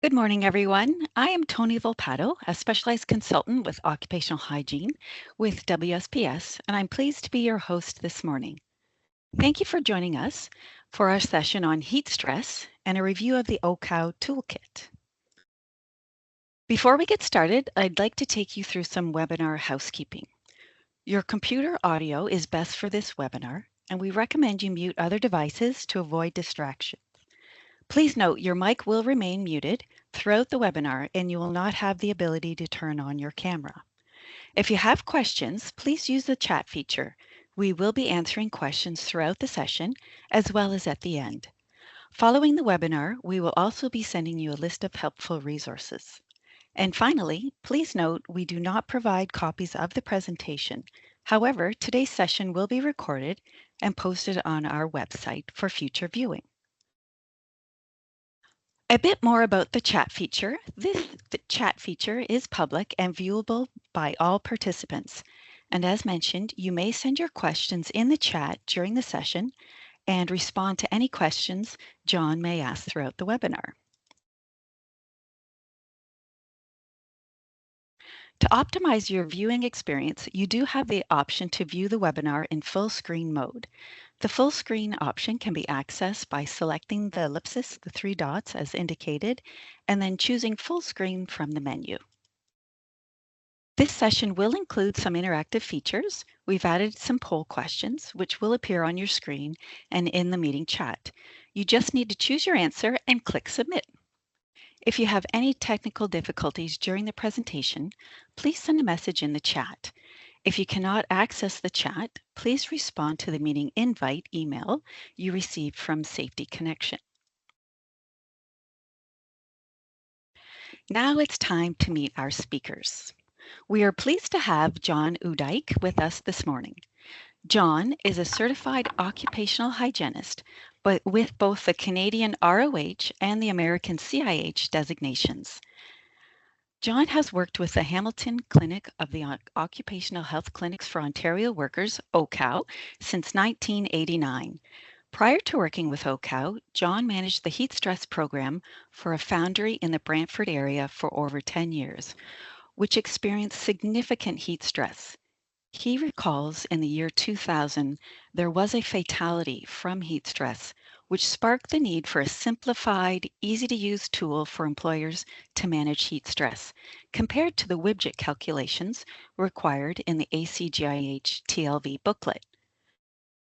Good morning, everyone. I am Tony Volpato, a specialized consultant with occupational hygiene with WSPS, and I'm pleased to be your host this morning. Thank you for joining us for our session on heat stress and a review of the OCOW Toolkit. Before we get started, I'd like to take you through some webinar housekeeping. Your computer audio is best for this webinar, and we recommend you mute other devices to avoid distraction. Please note your mic will remain muted throughout the webinar and you will not have the ability to turn on your camera. If you have questions, please use the chat feature. We will be answering questions throughout the session as well as at the end. Following the webinar, we will also be sending you a list of helpful resources. And finally, please note we do not provide copies of the presentation. However, today's session will be recorded and posted on our website for future viewing. A bit more about the chat feature. The chat feature is public and viewable by all participants. And as mentioned, you may send your questions in the chat during the session and respond to any questions John may ask throughout the webinar. To optimize your viewing experience, you do have the option to view the webinar in full screen mode. The full screen option can be accessed by selecting the ellipsis, the three dots as indicated, and then choosing full screen from the menu. This session will include some interactive features. We've added some poll questions, which will appear on your screen and in the meeting chat. You just need to choose your answer and click Submit. If you have any technical difficulties during the presentation, please send a message in the chat. If you cannot access the chat, please respond to the meeting invite email you received from Safety Connection. Now it's time to meet our speakers. We are pleased to have John Udike with us this morning. John is a certified occupational hygienist, but with both the Canadian ROH and the American CIH designations. John has worked with the Hamilton Clinic of the Occupational Health Clinics for Ontario Workers, OCOW, since 1989. Prior to working with OCOW, John managed the heat stress program for a foundry in the Brantford area for over 10 years, which experienced significant heat stress. He recalls in the year 2000, there was a fatality from heat stress, which sparked the need for a simplified, easy-to-use tool for employers to manage heat stress, compared to the WIBJIT calculations required in the ACGIH TLV booklet.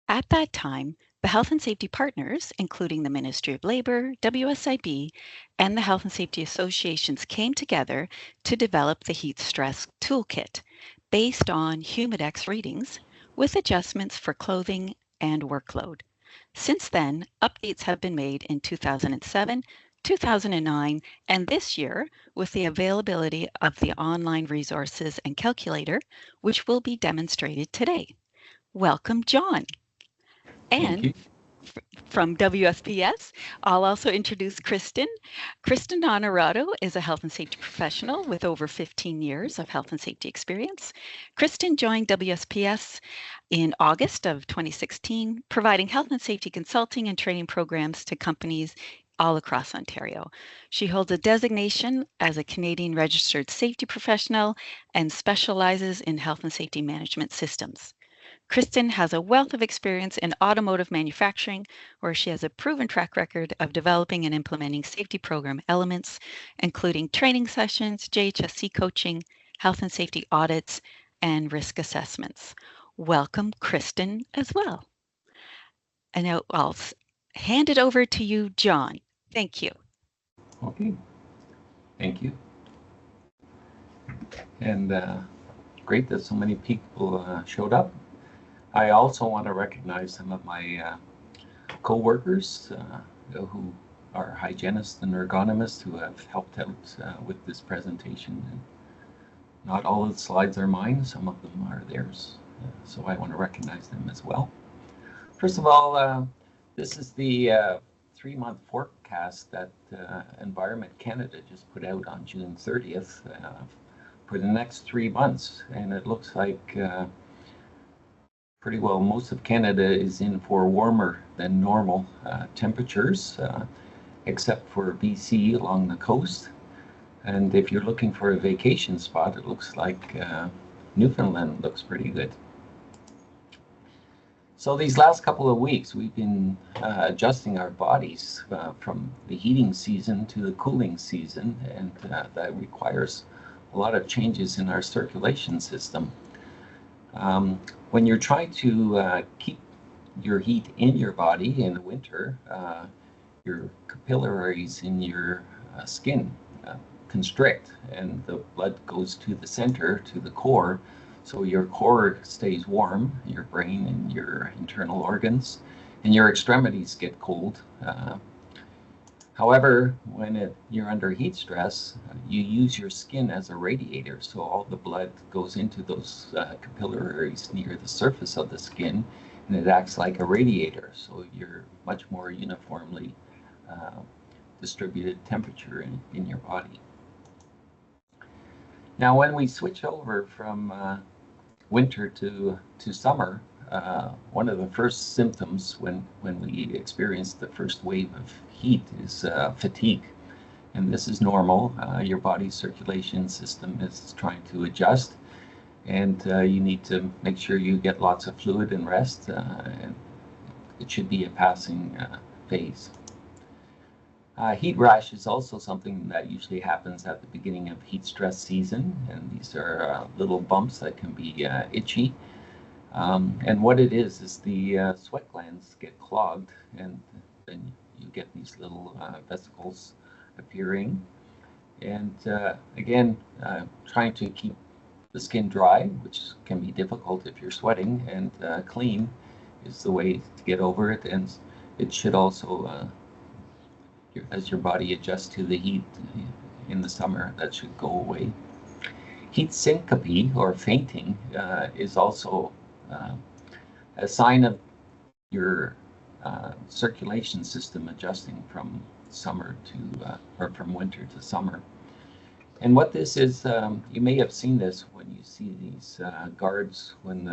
At that time, the health and safety partners, including the Ministry of Labour, WSIB, and the Health and Safety Associations came together to develop the heat stress toolkit based on Humidex readings with adjustments for clothing and workload. Since then, updates have been made in 2007, 2009, and this year with the availability of the online resources and calculator, which will be demonstrated today. Welcome, John. Thank you. And from WSPS, I'll also introduce Kristen. Kristen Honorato is a health and safety professional with over 15 years of health and safety experience. Kristen joined WSPS in August of 2016, providing health and safety consulting and training programs to companies all across Ontario. She holds a designation as a Canadian registered safety professional and specializes in health and safety management systems. Kristen has a wealth of experience in automotive manufacturing, where she has a proven track record of developing and implementing safety program elements, including training sessions, JHSC coaching, health and safety audits, and risk assessments. Welcome, Kristen, as well. And now I'll hand it over to you, John. Thank you. Okay. Thank you. And great that so many people showed up. I also want to recognize some of my co-workers who are hygienists and ergonomists who have helped out with this presentation. And not all of the slides are mine, some of them are theirs. So I want to recognize them as well. First of all, this is the 3-month forecast that Environment Canada just put out on June 30th for the next 3 months. And it looks like pretty well most of Canada is in for warmer than normal temperatures. except for BC along the coast. And if you're looking for a vacation spot, it looks like Newfoundland looks pretty good. So these last couple of weeks, we've been adjusting our bodies from the heating season to the cooling season, and that requires a lot of changes in our circulation system. When you're trying to keep your heat in your body in the winter, your capillaries in your skin constrict, and the blood goes to the center, to the core. So your core stays warm, your brain and your internal organs, and your extremities get cold. However, when you're under heat stress, you use your skin as a radiator. So all the blood goes into those capillaries near the surface of the skin, and it acts like a radiator. So you're much more uniformly distributed temperature in your body. Now, when we switch over from winter to summer, one of the first symptoms when we experience the first wave of heat is fatigue. And this is normal. Your body's circulation system is trying to adjust, and you need to make sure you get lots of fluid and rest, and it should be a passing phase. Heat rash is also something that usually happens at the beginning of heat stress season, and these are little bumps that can be itchy. And what it is the sweat glands get clogged, and then you get these little vesicles appearing. And again, trying to keep the skin dry, which can be difficult if you're sweating, and clean is the way to get over it. And it should also as your body adjusts to the heat in the summer, that should go away. Heat syncope, or fainting, is also a sign of your circulation system adjusting from summer to, or from winter to summer. And what this is, you may have seen this when you see these guards, when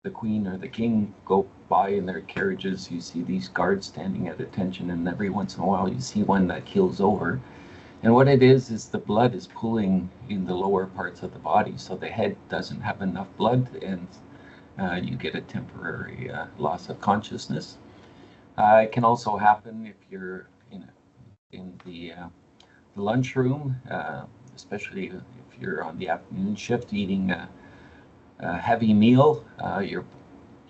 the queen or the king go by in their carriages. You see these guards standing at attention, and every once in a while you see one that keels over. And what it is the blood is pooling in the lower parts of the body, so the head doesn't have enough blood, and you get a temporary loss of consciousness. It can also happen if you're in the lunchroom, especially if you're on the afternoon shift eating a heavy meal.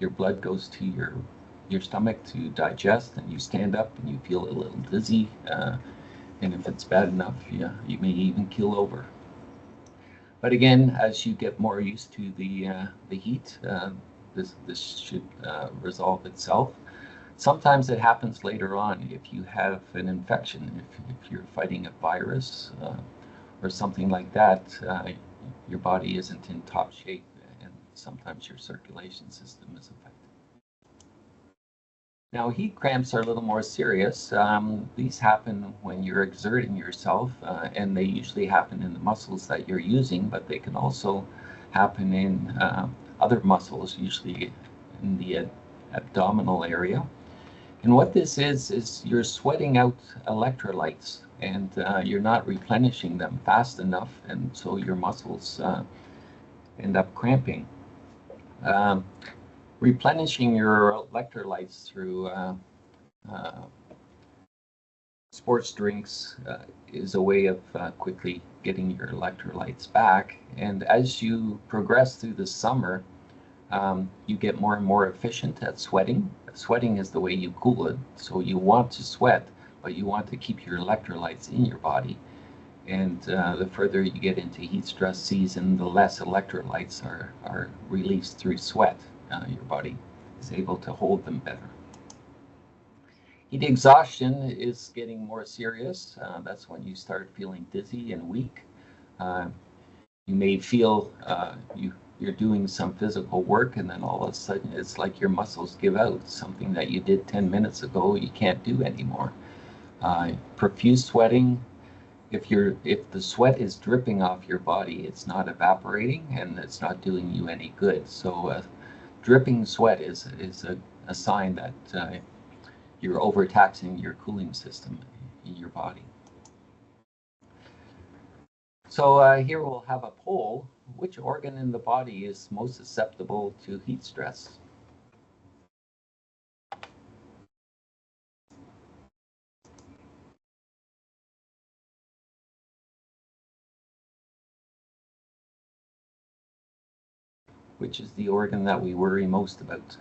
Your blood goes to your stomach to digest, and you stand up and you feel a little dizzy, and if it's bad enough, you may even keel over. But again, as you get more used to the heat, this should resolve itself. Sometimes it happens later on if you have an infection, if you're fighting a virus or something like that. Your body isn't in top shape, and sometimes your circulation system is affected. Now, heat cramps are a little more serious. These happen when you're exerting yourself, and they usually happen in the muscles that you're using, but they can also happen in other muscles, usually in the abdominal area. And what this is you're sweating out electrolytes, and you're not replenishing them fast enough, and so your muscles end up cramping. Replenishing your electrolytes through sports drinks is a way of quickly getting your electrolytes back. And as you progress through the summer, you get more and more efficient at sweating. Sweating is the way you cool it. So you want to sweat, but you want to keep your electrolytes in your body. And the further you get into heat stress season, the less electrolytes are released through sweat. Your body is able to hold them better. Heat exhaustion is getting more serious. That's when you start feeling dizzy and weak. You may feel you're doing some physical work, and then all of a sudden it's like your muscles give out. Something that you did 10 minutes ago, you can't do anymore. Profuse sweating. If the sweat is dripping off your body, it's not evaporating, and it's not doing you any good. So dripping sweat is a sign that you're overtaxing your cooling system in your body. So here we'll have a poll. Which organ in the body is most susceptible to heat stress? Which is the organ that we worry most about?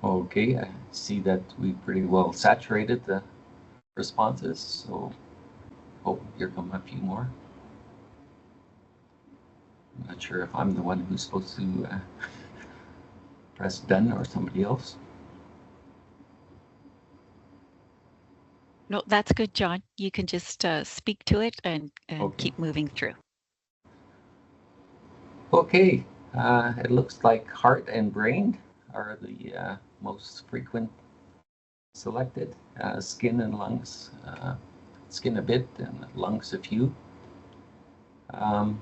Okay, I see that we pretty well saturated the responses, so here come a few more. I'm not sure if I'm the one who's supposed to press done or somebody else. No, that's good, John. You can just speak to it and Okay. keep moving through. Okay, it looks like heart and brain are the most frequent selected. Skin and lungs, skin a bit and lungs a few. Okay,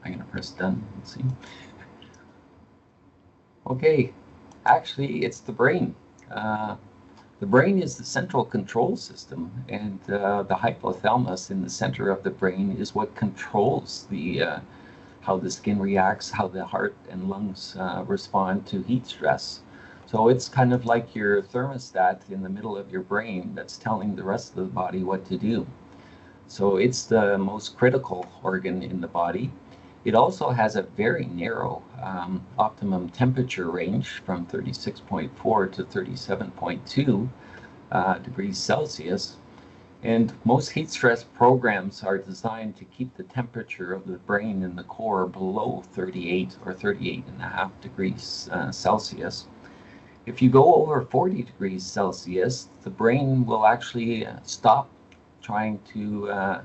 I'm gonna press done and see. Okay, actually it's the brain. The brain is the central control system, and the hypothalamus in the center of the brain is what controls the how the skin reacts, how the heart and lungs respond to heat stress. So it's kind of like your thermostat in the middle of your brain that's telling the rest of the body what to do. So it's the most critical organ in the body. It also has a very narrow optimum temperature range from 36.4 to 37.2 degrees Celsius. And most heat stress programs are designed to keep the temperature of the brain and the core below 38 or 38.5 degrees Celsius. If you go over 40 degrees Celsius, the brain will actually stop trying to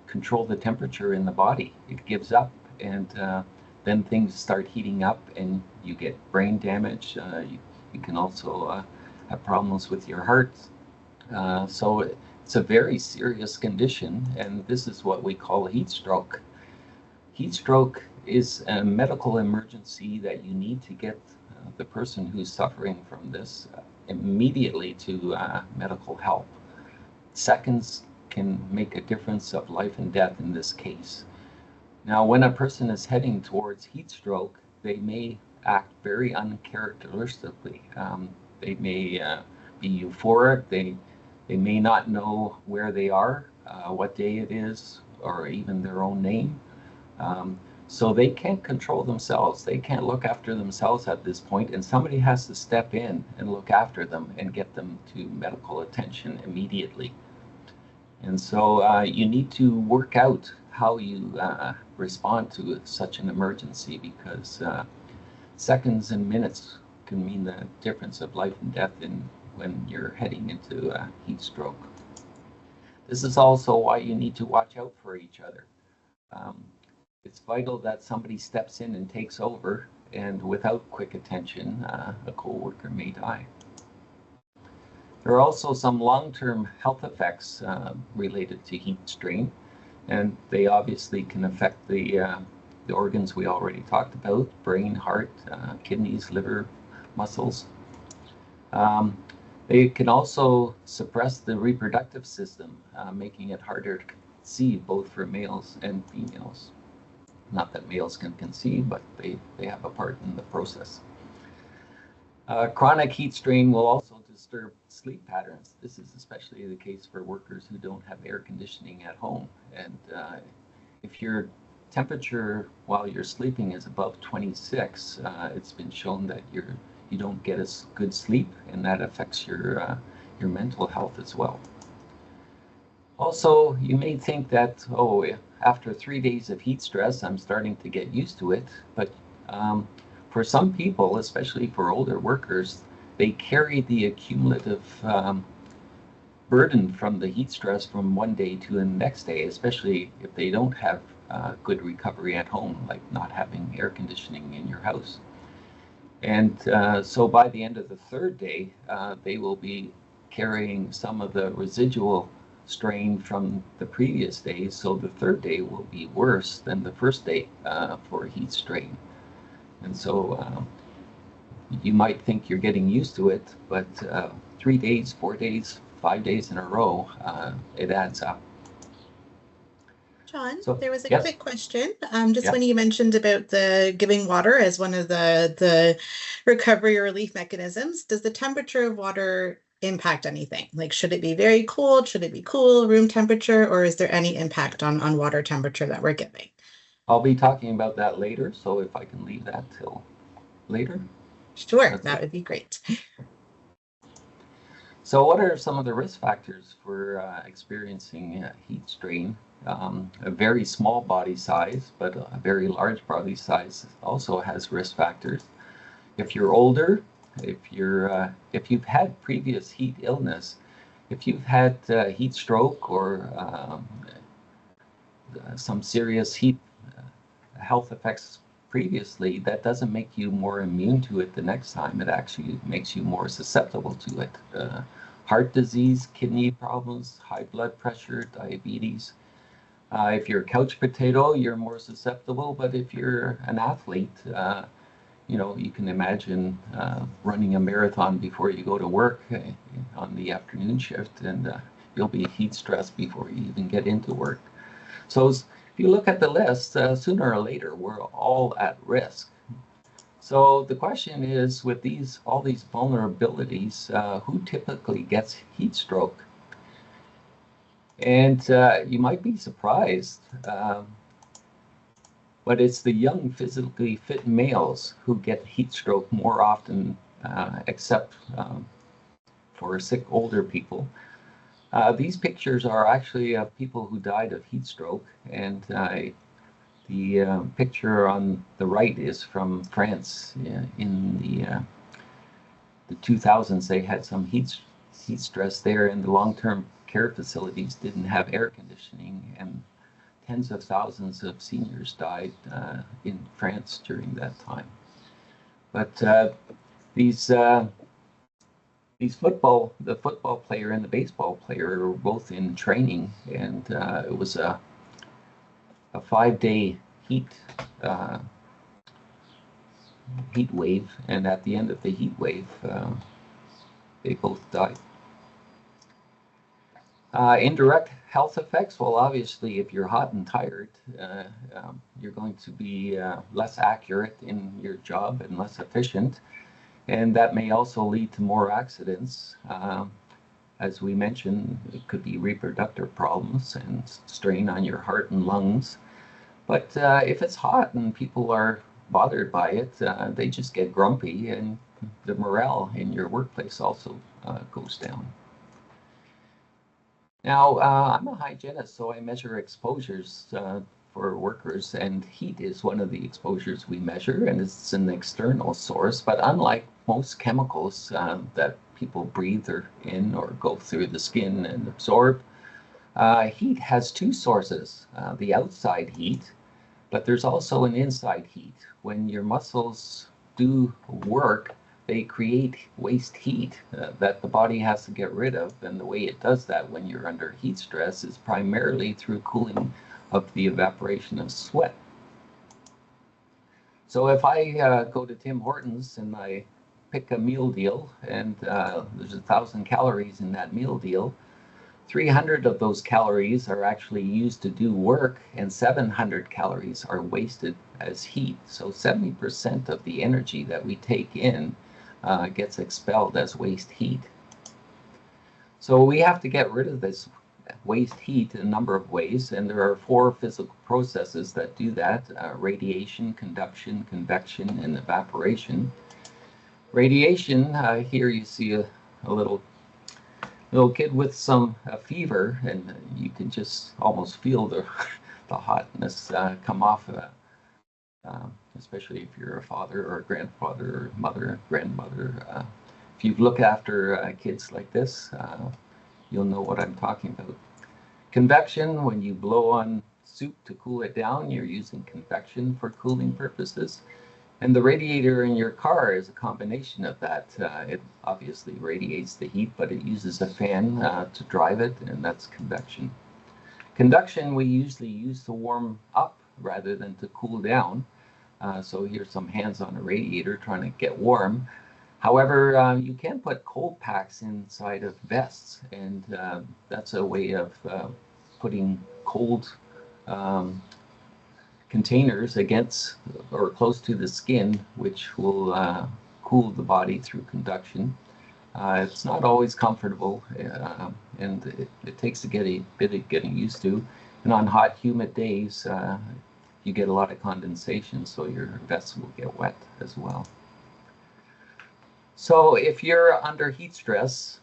control the temperature in the body. It gives up, and then things start heating up and you get brain damage. You can also have problems with your heart. So it's a very serious condition, and this is what we call heat stroke. Heat stroke is a medical emergency that you need to get the person who's suffering from this immediately to medical help. Seconds can make a difference of life and death in this case. Now, when a person is heading towards heat stroke, they may act very uncharacteristically. They may be euphoric. They may not know where they are, what day it is, or even their own name. So they can't control themselves. They can't look after themselves at this point, and somebody has to step in and look after them and get them to medical attention immediately. And so you need to work out how you respond to such an emergency, because seconds and minutes can mean the difference of life and death when you're heading into heat stroke. This is also why you need to watch out for each other. It's vital that somebody steps in and takes over, and without quick attention, a co-worker may die. There are also some long-term health effects related to heat strain, and they obviously can affect the organs we already talked about: brain, heart, kidneys, liver, muscles. They can also suppress the reproductive system, making it harder to conceive both for males and females. Not that males can conceive, but they have a part in the process. Chronic heat strain will also disturb sleep patterns. This is especially the case for workers who don't have air conditioning at home. And if your temperature while you're sleeping is above 26, it's been shown that you don't get as good sleep, and that affects your mental health as well. Also, you may think that, oh, after 3 days of heat stress, I'm starting to get used to it. But for some people, especially for older workers, they carry the accumulative burden from the heat stress from one day to the next day, especially if they don't have good recovery at home, like not having air conditioning in your house. And so by the end of the third day, they will be carrying some of the residual strain from the previous days. So the third day will be worse than the first day for heat strain. And so you might think you're getting used to it, but 3 days, 4 days, 5 days in a row, it adds up. John, So, there was a yes. quick question. Just Yeah. when you mentioned about the giving water as one of the recovery or relief mechanisms, does the temperature of water impact anything? Like, should it be very cold? Should it be cool, room temperature, or is there any impact on water temperature that we're giving? I'll be talking about that later, so if I can leave that till later. Sure, that would be great. So what are some of the risk factors for experiencing heat strain? A very small body size, but a very large body size also has risk factors. If you're older, if you've had previous heat illness, if you've had heat stroke or some serious heat health effects previously, that doesn't make you more immune to it the next time. It actually makes you more susceptible to it. Heart disease, kidney problems, high blood pressure, diabetes. If you're a couch potato, you're more susceptible, but if you're an athlete, you can imagine running a marathon before you go to work on the afternoon shift, and you'll be heat stressed before you even get into work. So if you look at the list, sooner or later, we're all at risk. So the question is, with all these vulnerabilities, who typically gets heat stroke? And you might be surprised, but it's the young, physically fit males who get heat stroke more often, except for sick older people. These pictures are actually of people who died of heat stroke, and the picture on the right is from France. In the 2000s, they had some heat stress there, and the long-term care facilities didn't have air conditioning, and tens of thousands of seniors died in France during that time. But the football player and the baseball player were both in training, and it was a 5-day heat wave, and at the end of the heat wave, they both died. Indirect health effects, well, obviously, if you're hot and tired, you're going to be less accurate in your job and less efficient, and that may also lead to more accidents. As we mentioned, it could be reproductive problems and strain on your heart and lungs. But if it's hot and people are bothered by it, they just get grumpy, and the morale in your workplace also goes down. Now, I'm a hygienist, so I measure exposures for workers, and heat is one of the exposures we measure, and it's an external source. But unlike most chemicals that people breathe in or go through the skin and absorb, heat has two sources, the outside heat, but there's also an inside heat. When your muscles do work, they create waste heat that the body has to get rid of. And the way it does that when you're under heat stress is primarily through cooling of the evaporation of sweat. So if I go to Tim Hortons and I pick a meal deal, and there's 1,000 calories in that meal deal, 300 of those calories are actually used to do work, and 700 calories are wasted as heat. So 70% of the energy that we take in gets expelled as waste heat. So we have to get rid of this waste heat in a number of ways, and there are 4 physical processes that do that: radiation, conduction, convection, and evaporation. Radiation, here you see a little kid with some fever, and you can just almost feel the hotness come off of that. Especially if you're a father or a grandfather or mother, grandmother. If you look after kids like this, you'll know what I'm talking about. Convection, when you blow on soup to cool it down, you're using convection for cooling purposes. And the radiator in your car is a combination of that. It obviously radiates the heat, but it uses a fan to drive it, and that's convection. Conduction we usually use to warm up rather than to cool down. So here's some hands on a radiator trying to get warm. However, you can put cold packs inside of vests, and that's a way of putting cold containers against or close to the skin, which will cool the body through conduction. It's not always comfortable, and it takes a bit of getting used to. And on hot, humid days, you get a lot of condensation, so your vest will get wet as well. So if you're under heat stress,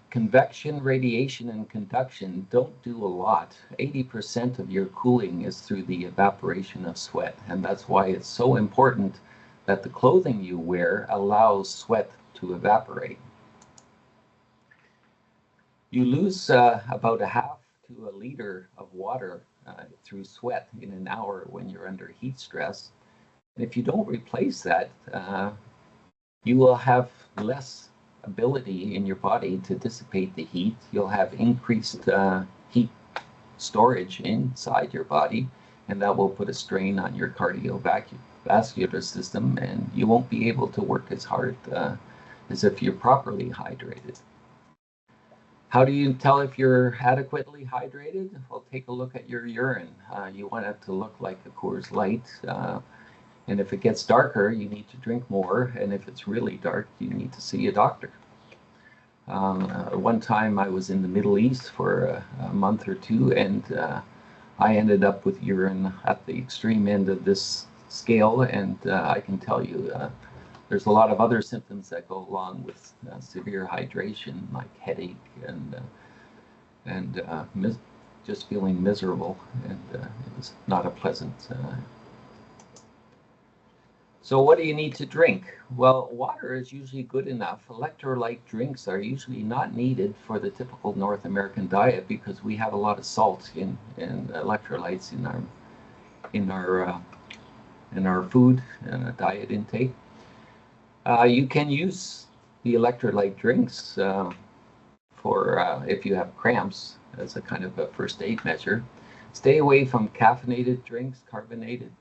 convection, radiation, and conduction don't do a lot. 80% of your cooling is through the evaporation of sweat, and that's why it's so important that the clothing you wear allows sweat to evaporate. You lose about a half to a liter of water through sweat in an hour when you're under heat stress. And if you don't replace that, you will have less ability in your body to dissipate the heat. You'll have increased heat storage inside your body, and that will put a strain on your cardiovascular system, and you won't be able to work as hard as if you're properly hydrated. How do you tell if you're adequately hydrated? Well, take a look at your urine. You want it to look like a Coors Light. And if it gets darker, you need to drink more. And if it's really dark, you need to see a doctor. One time I was in the Middle East for a month or two, and I ended up with urine at the extreme end of this scale. And I can tell you, there's a lot of other symptoms that go along with severe hydration, like headache and just feeling miserable. And it was not a pleasant. So what do you need to drink? Well, water is usually good enough. Electrolyte drinks are usually not needed for the typical North American diet because we have a lot of salt and electrolytes in our food and diet intake. You can use the electrolyte drinks for if you have cramps as a kind of a first aid measure. Stay away from caffeinated drinks, carbonated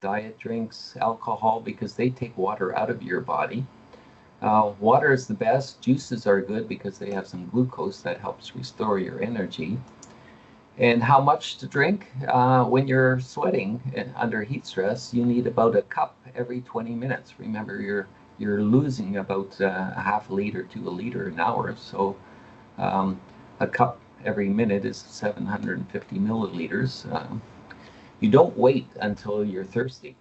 diet drinks, alcohol, because they take water out of your body. Water is the best. Juices are good because they have some glucose that helps restore your energy. And how much to drink? When you're sweating under heat stress, you need about a cup every 20 minutes. Remember, you're losing about a half a liter to a liter an hour. So a cup every minute is 750 milliliters. You don't wait until you're thirsty.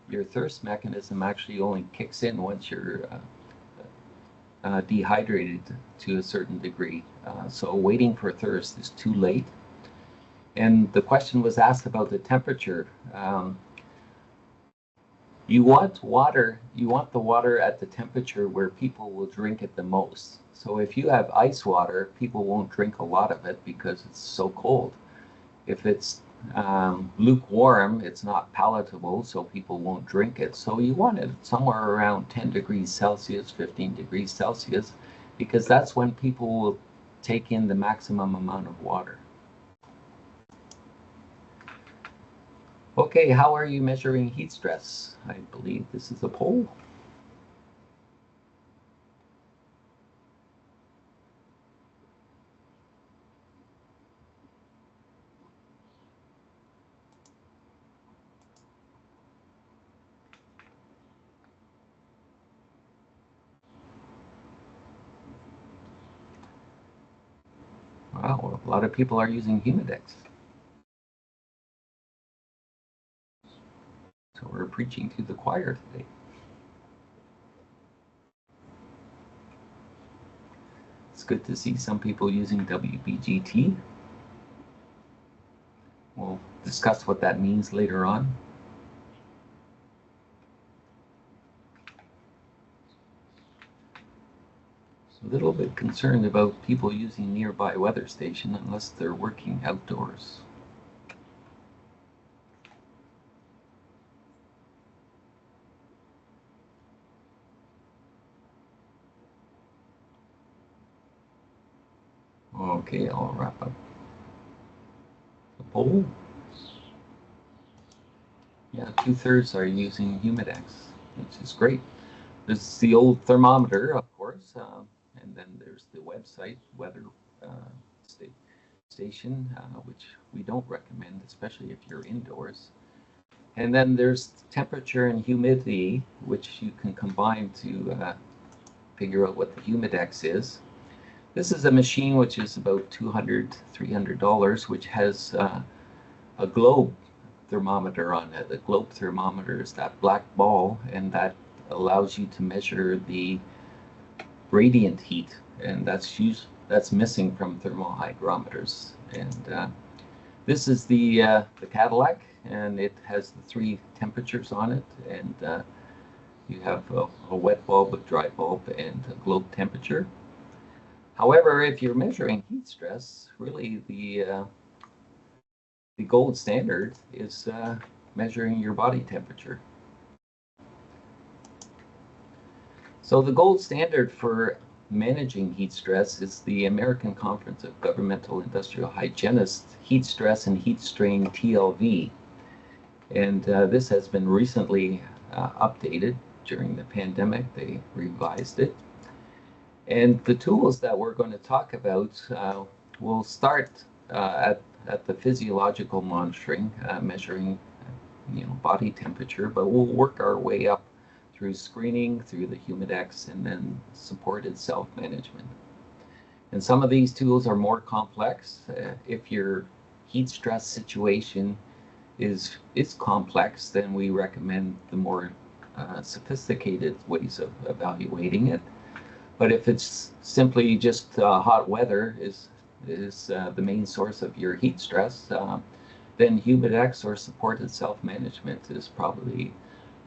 Your thirst mechanism actually only kicks in once you're dehydrated to a certain degree. So waiting for thirst is too late. And the question was asked about the temperature. You want the water at the temperature where people will drink it the most. So if you have ice water, people won't drink a lot of it because it's so cold. If it's lukewarm, it's not palatable, so people won't drink it. So you want it somewhere around 10 degrees Celsius, 15 degrees Celsius, because that's when people will take in the maximum amount of water. Okay, how are you measuring heat stress? I believe this is a poll. Wow, a lot of people are using Humidex. So we're preaching to the choir today. It's good to see some people using WBGT. We'll discuss what that means later on. So a little bit concerned about people using nearby weather station unless they're working outdoors. Okay, I'll wrap up the poll. Yeah, 2/3 are using Humidex, which is great. This is the old thermometer, of course, and then there's the website, weather station, which we don't recommend, especially if you're indoors. And then there's temperature and humidity, which you can combine to figure out what the Humidex is. This is a machine which is about $200, $300, which has a globe thermometer on it. The globe thermometer is that black ball, and that allows you to measure the radiant heat, and that's missing from thermal hygrometers. And this is the Cadillac, and it has the 3 temperatures on it, and you have a wet bulb, a dry bulb, and a globe temperature. However, if you're measuring heat stress, really the gold standard is measuring your body temperature. So the gold standard for managing heat stress is the American Conference of Governmental Industrial Hygienists Heat Stress and Heat Strain TLV. And this has been recently updated during the pandemic. They revised it. And the tools that we're going to talk about will start at the physiological monitoring, measuring body temperature, but we'll work our way up through screening, through the Humidex, and then supported self-management. And some of these tools are more complex. If your heat stress situation is complex, then we recommend the more sophisticated ways of evaluating it. But if it's simply just hot weather is the main source of your heat stress, then Humidex or supported self-management is probably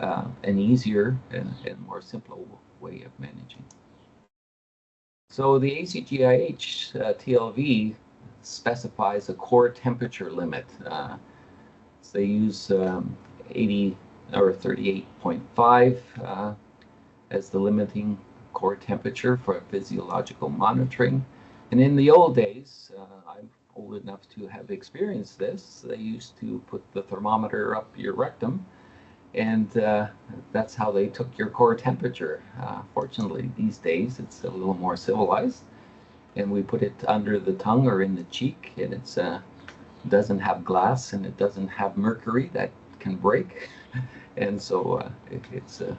an easier and more simple way of managing. So the ACGIH TLV specifies a core temperature limit. So they use 80 or 38.5 as the limiting core temperature for physiological monitoring. And in the old days, I'm old enough to have experienced this, they used to put the thermometer up your rectum, and that's how they took your core temperature. Fortunately, these days it's a little more civilized, and we put it under the tongue or in the cheek, and it doesn't have glass and it doesn't have mercury that can break, and so it's a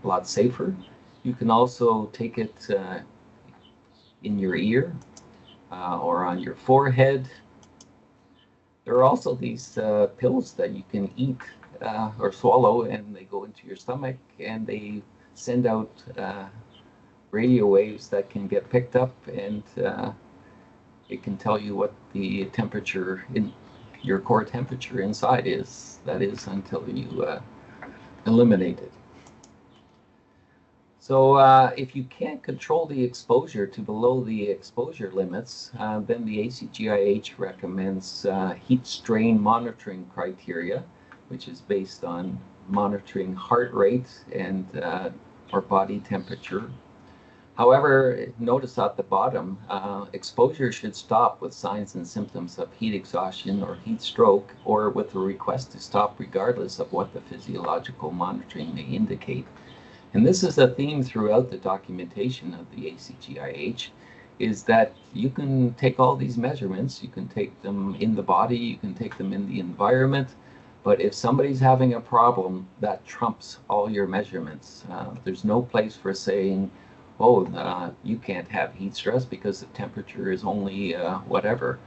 lot safer. You can also take it in your ear or on your forehead. There are also these pills that you can eat or swallow, and they go into your stomach, and they send out radio waves that can get picked up, and it can tell you what the temperature in your core temperature inside is. That is until you eliminate it. So if you can't control the exposure to below the exposure limits, then the ACGIH recommends heat strain monitoring criteria, which is based on monitoring heart rate and or body temperature. However, notice at the bottom, exposure should stop with signs and symptoms of heat exhaustion or heat stroke, or with a request to stop regardless of what the physiological monitoring may indicate. And this is a theme throughout the documentation of the ACGIH, is that you can take all these measurements, you can take them in the body, you can take them in the environment, but if somebody's having a problem, that trumps all your measurements. There's no place for saying, oh, you can't have heat stress because the temperature is only whatever.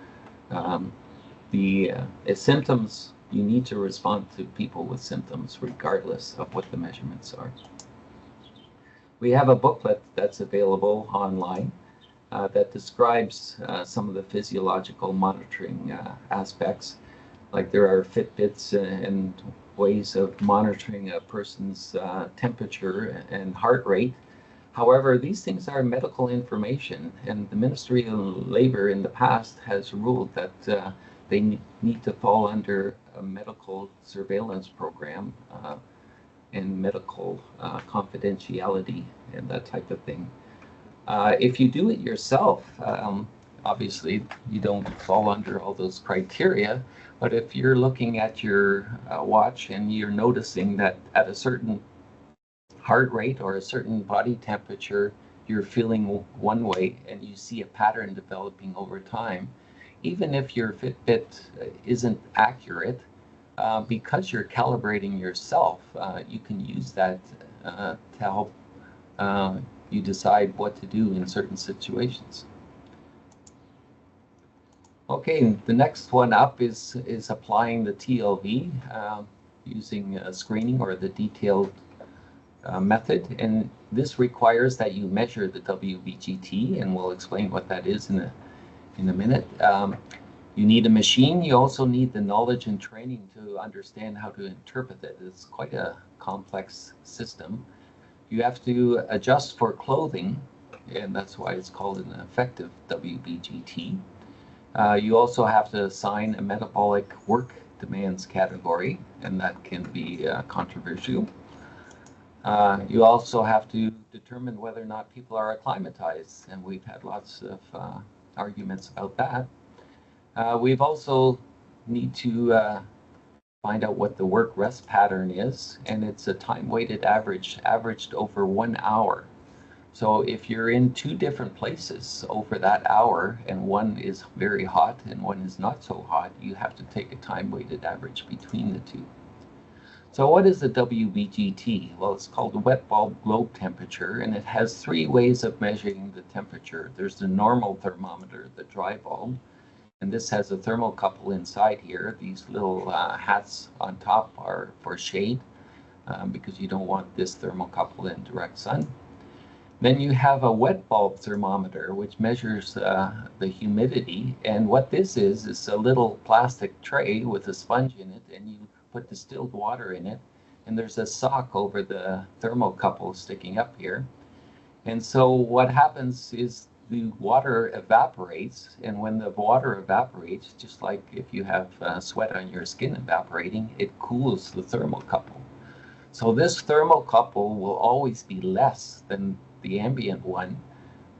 The symptoms, you need to respond to people with symptoms regardless of what the measurements are. We have a booklet that's available online that describes some of the physiological monitoring aspects. Like there are Fitbits and ways of monitoring a person's temperature and heart rate. However, these things are medical information, and the Ministry of Labor in the past has ruled that they need to fall under a medical surveillance program and medical confidentiality and that type of thing. If you do it yourself, obviously you don't fall under all those criteria, but if you're looking at your watch and you're noticing that at a certain heart rate or a certain body temperature, you're feeling one way and you see a pattern developing over time, even if your Fitbit isn't accurate, because you're calibrating yourself, you can use that to help you decide what to do in certain situations. Okay, the next one up is applying the TLV using screening or the detailed method, and this requires that you measure the WBGT, and we'll explain what that is in a minute. You need a machine. You also need the knowledge and training to understand how to interpret it. It's quite a complex system. You have to adjust for clothing, and that's why it's called an effective WBGT. You also have to assign a metabolic work demands category, and that can be controversial. You also have to determine whether or not people are acclimatized, and we've had lots of arguments about that. We've also need to find out what the work-rest pattern is, and it's a time-weighted average, averaged over 1 hour. So if you're in two different places over that hour, and one is very hot and one is not so hot, you have to take a time-weighted average between the two. So what is the WBGT? Well, it's called the wet bulb globe temperature, and it has three ways of measuring the temperature. There's the normal thermometer, the dry bulb, and this has a thermocouple inside here. These little hats on top are for shade because you don't want this thermocouple in direct sun. Then you have a wet bulb thermometer, which measures the humidity, and what this is a little plastic tray with a sponge in it, and you put distilled water in it, and there's a sock over the thermocouple sticking up here. And so what happens is the water evaporates, and when the water evaporates, just like if you have sweat on your skin evaporating, it cools the thermocouple. So this thermocouple will always be less than the ambient one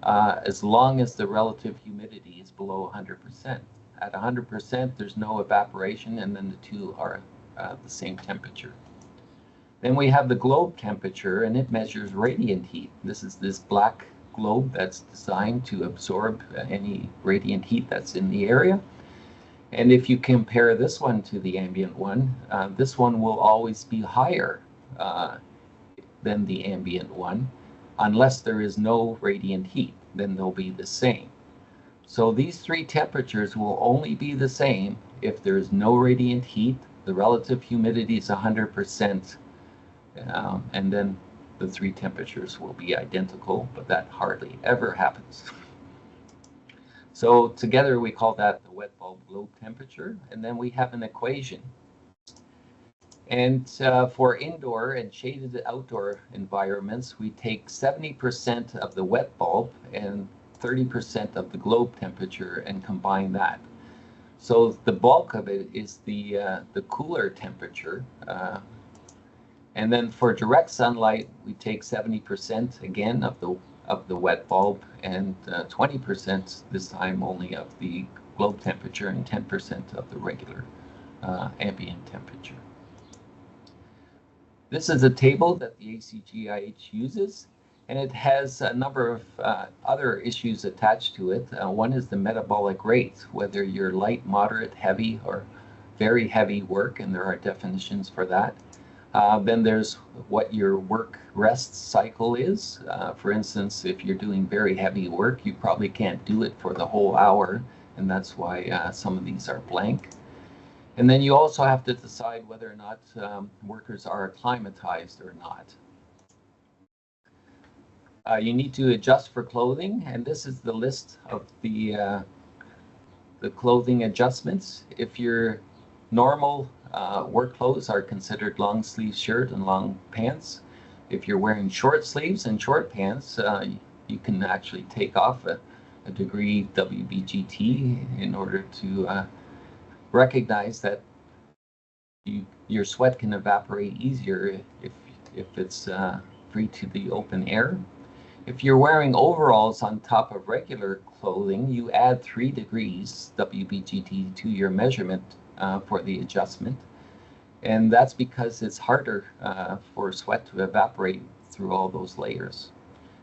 as long as the relative humidity is below 100%. At 100%, there's no evaporation, and then the two are the same temperature. Then we have the globe temperature, and it measures radiant heat. This is this black globe that's designed to absorb any radiant heat that's in the area. And if you compare this one to the ambient one, this one will always be higher than the ambient one, unless there is no radiant heat, then they'll be the same. So these three temperatures will only be the same if there's no radiant heat, the relative humidity is 100%, and then the three temperatures will be identical, but that hardly ever happens. So together we call that the wet bulb globe temperature, and then we have an equation. And for indoor and shaded outdoor environments, we take 70% of the wet bulb and 30% of the globe temperature and combine that. So the bulk of it is the cooler temperature. And then for direct sunlight, we take 70% again of the wet bulb and 20% this time only of the globe temperature and 10% of the regular ambient temperature. This is a table that the ACGIH uses, and it has a number of other issues attached to it. One is the metabolic rate, whether you're light, moderate, heavy, or very heavy work, and there are definitions for that. Then there's what your work rest cycle is. For instance, if you're doing very heavy work, you probably can't do it for the whole hour, and that's why some of these are blank. And then you also have to decide whether or not workers are acclimatized or not. You need to adjust for clothing, and this is the list of the clothing adjustments. If your normal work clothes are considered long sleeve shirt and long pants, If you're wearing short sleeves and short pants, you can actually take off a degree WBGT in order to recognize that your sweat can evaporate easier if it's free to the open air. If you're wearing overalls on top of regular clothing, you add 3 degrees WBGT to your measurement for the adjustment. And that's because it's harder for sweat to evaporate through all those layers.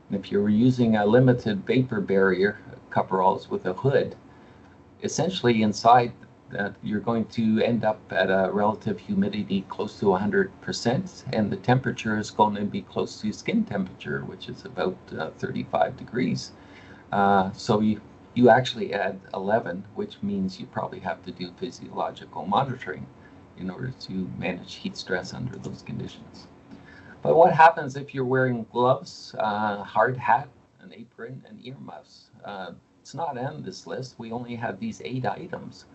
And if you're using a limited vapor barrier coveralls with a hood, essentially inside you're going to end up at a relative humidity close to 100%, and the temperature is going to be close to skin temperature, which is about 35 degrees. So you actually add 11, which means you probably have to do physiological monitoring in order to manage heat stress under those conditions. But what happens if you're wearing gloves, hard hat, an apron, and earmuffs? It's not on this list. We only have these 8 items.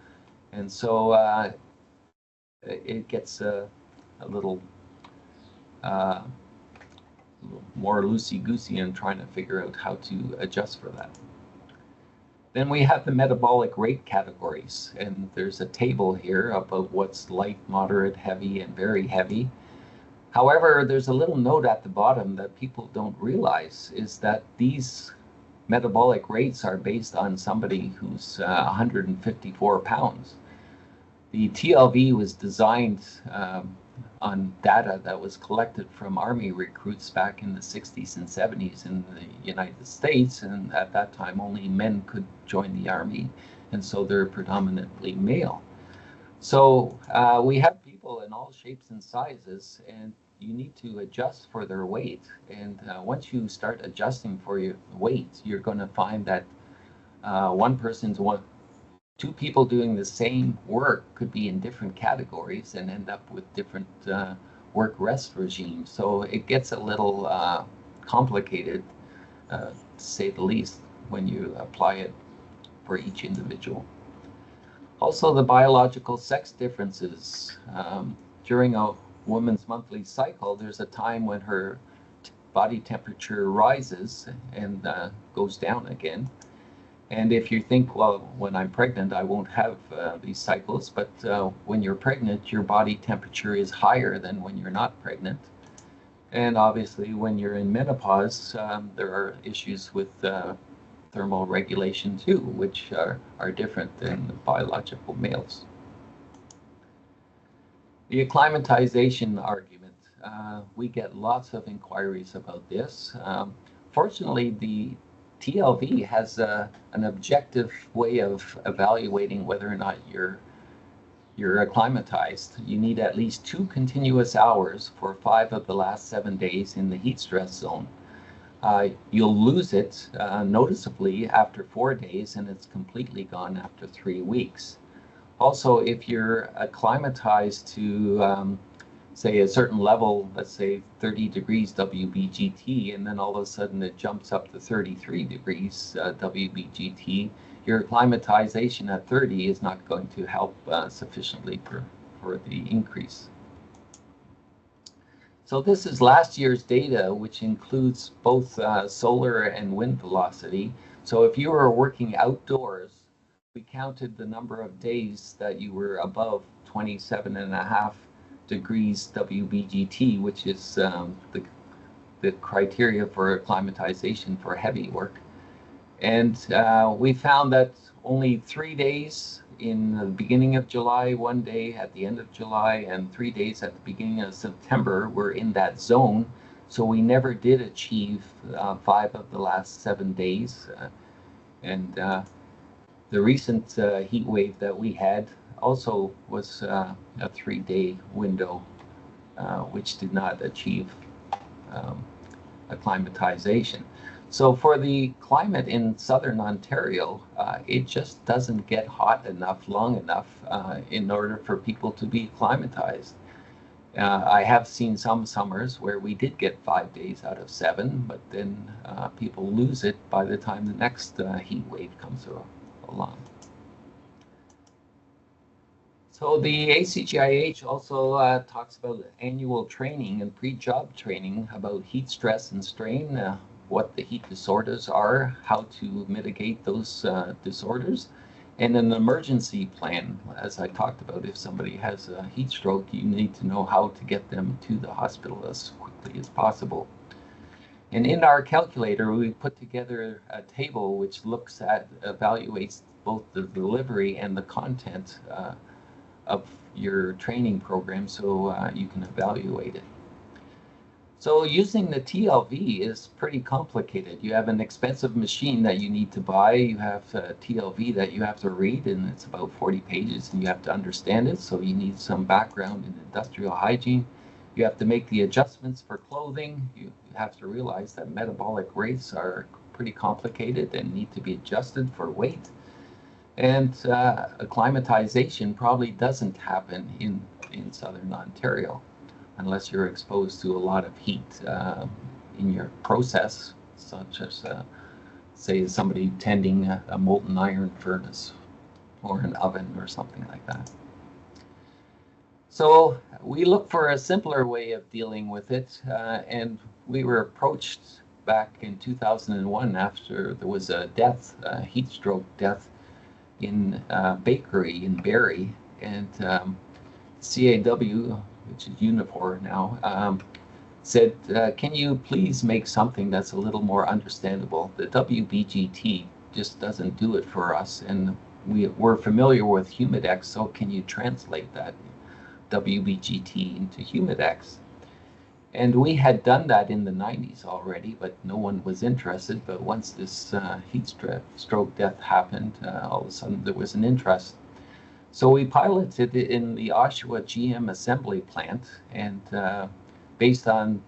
And so it gets a little more loosey-goosey in trying to figure out how to adjust for that. Then we have the metabolic rate categories, and there's a table here about what's light, moderate, heavy, and very heavy. However, there's a little note at the bottom that people don't realize is that these metabolic rates are based on somebody who's 154 pounds. The TLV was designed on data that was collected from Army recruits back in the 60s and 70s in the United States, and at that time only men could join the Army, and so they're predominantly male. So we have people in all shapes and sizes, and you need to adjust for their weight. And once you start adjusting for your weight, you're going to find that two people doing the same work could be in different categories and end up with different work rest regimes. So it gets a little complicated, to say the least, when you apply it for each individual. Also, the biological sex differences. During a woman's monthly cycle, there's a time when her body temperature rises and goes down again. And if you think, well, when I'm pregnant, I won't have these cycles, but when you're pregnant, your body temperature is higher than when you're not pregnant. And obviously, when you're in menopause, there are issues with thermal regulation too, which are different than the biological males. The acclimatization argument. We get lots of inquiries about this. Fortunately, the TLV has an objective way of evaluating whether or not you're acclimatized. You need at least 2 continuous hours for 5 of the last 7 days in the heat stress zone. You'll lose it noticeably after 4 days, and it's completely gone after 3 weeks. Also, if you're acclimatized to say a certain level, let's say 30 degrees WBGT, and then all of a sudden it jumps up to 33 degrees WBGT, your acclimatization at 30 is not going to help sufficiently for the increase. So this is last year's data, which includes both solar and wind velocity. So if you were working outdoors, we counted the number of days that you were above 27.5 degrees WBGT, which is the criteria for acclimatization for heavy work. And we found that only 3 days in the beginning of July, 1 day at the end of July, and 3 days at the beginning of September were in that zone. So we never did achieve 5 of the last 7 days. The recent heat wave that we had also was a 3-day window, which did not achieve acclimatization. So for the climate in southern Ontario, it just doesn't get hot enough, long enough, in order for people to be acclimatized. I have seen some summers where we did get 5 days out of 7, but then people lose it by the time the next heat wave comes along. So the ACGIH also talks about annual training and pre-job training about heat stress and strain, what the heat disorders are, how to mitigate those disorders, and an emergency plan. As I talked about, if somebody has a heat stroke, you need to know how to get them to the hospital as quickly as possible. And in our calculator, we put together a table which evaluates both the delivery and the content of your training program, so you can evaluate it. So using the TLV is pretty complicated. You have an expensive machine that you need to buy. You have a TLV that you have to read, and it's about 40 pages, and you have to understand it. So you need some background in industrial hygiene. You have to make the adjustments for clothing. You have to realize that metabolic rates are pretty complicated and need to be adjusted for weight. And acclimatization probably doesn't happen in southern Ontario unless you're exposed to a lot of heat in your process, such as, say, somebody tending a molten iron furnace or an oven or something like that. So we look for a simpler way of dealing with it, and we were approached back in 2001 after there was a death, a heat stroke death in a bakery in Barrie, and CAW, which is Unifor now, said, can you please make something that's a little more understandable? The WBGT just doesn't do it for us, and we're familiar with Humidex, so can you translate that WBGT into Humidex? And we had done that in the 90s already, but no one was interested. But once this heat stroke death happened, all of a sudden there was an interest. So we piloted it in the Oshawa GM assembly plant, and based on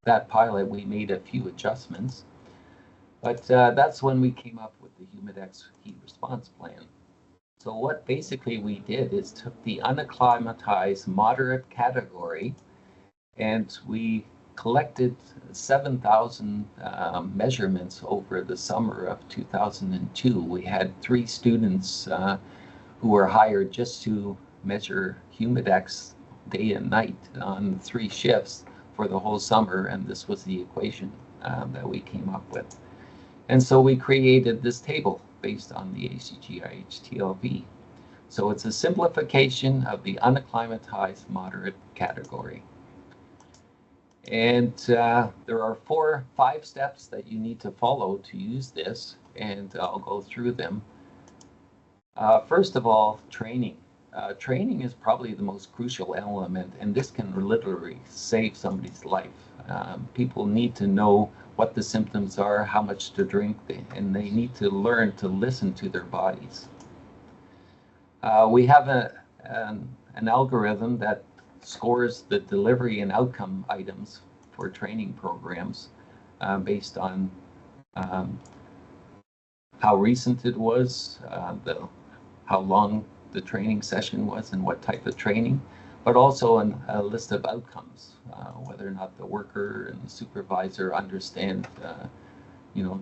that pilot, we made a few adjustments. But that's when we came up with the Humidex heat response plan. So what basically we did is took the unacclimatized moderate category, and we collected 7,000 measurements over the summer of 2002. We had 3 students who were hired just to measure Humidex day and night on 3 shifts for the whole summer, and this was the equation that we came up with. And so we created this table based on the ACGIH TLV. So it's a simplification of the unacclimatized moderate category. And there are 5 steps that you need to follow to use this, and I'll go through them. First of all, training. Training is probably the most crucial element, and this can literally save somebody's life. People need to know what the symptoms are, how much to drink, and they need to learn to listen to their bodies. We have an algorithm that scores the delivery and outcome items for training programs based on how recent it was, how long the training session was and what type of training, but also a list of outcomes, whether or not the worker and the supervisor understand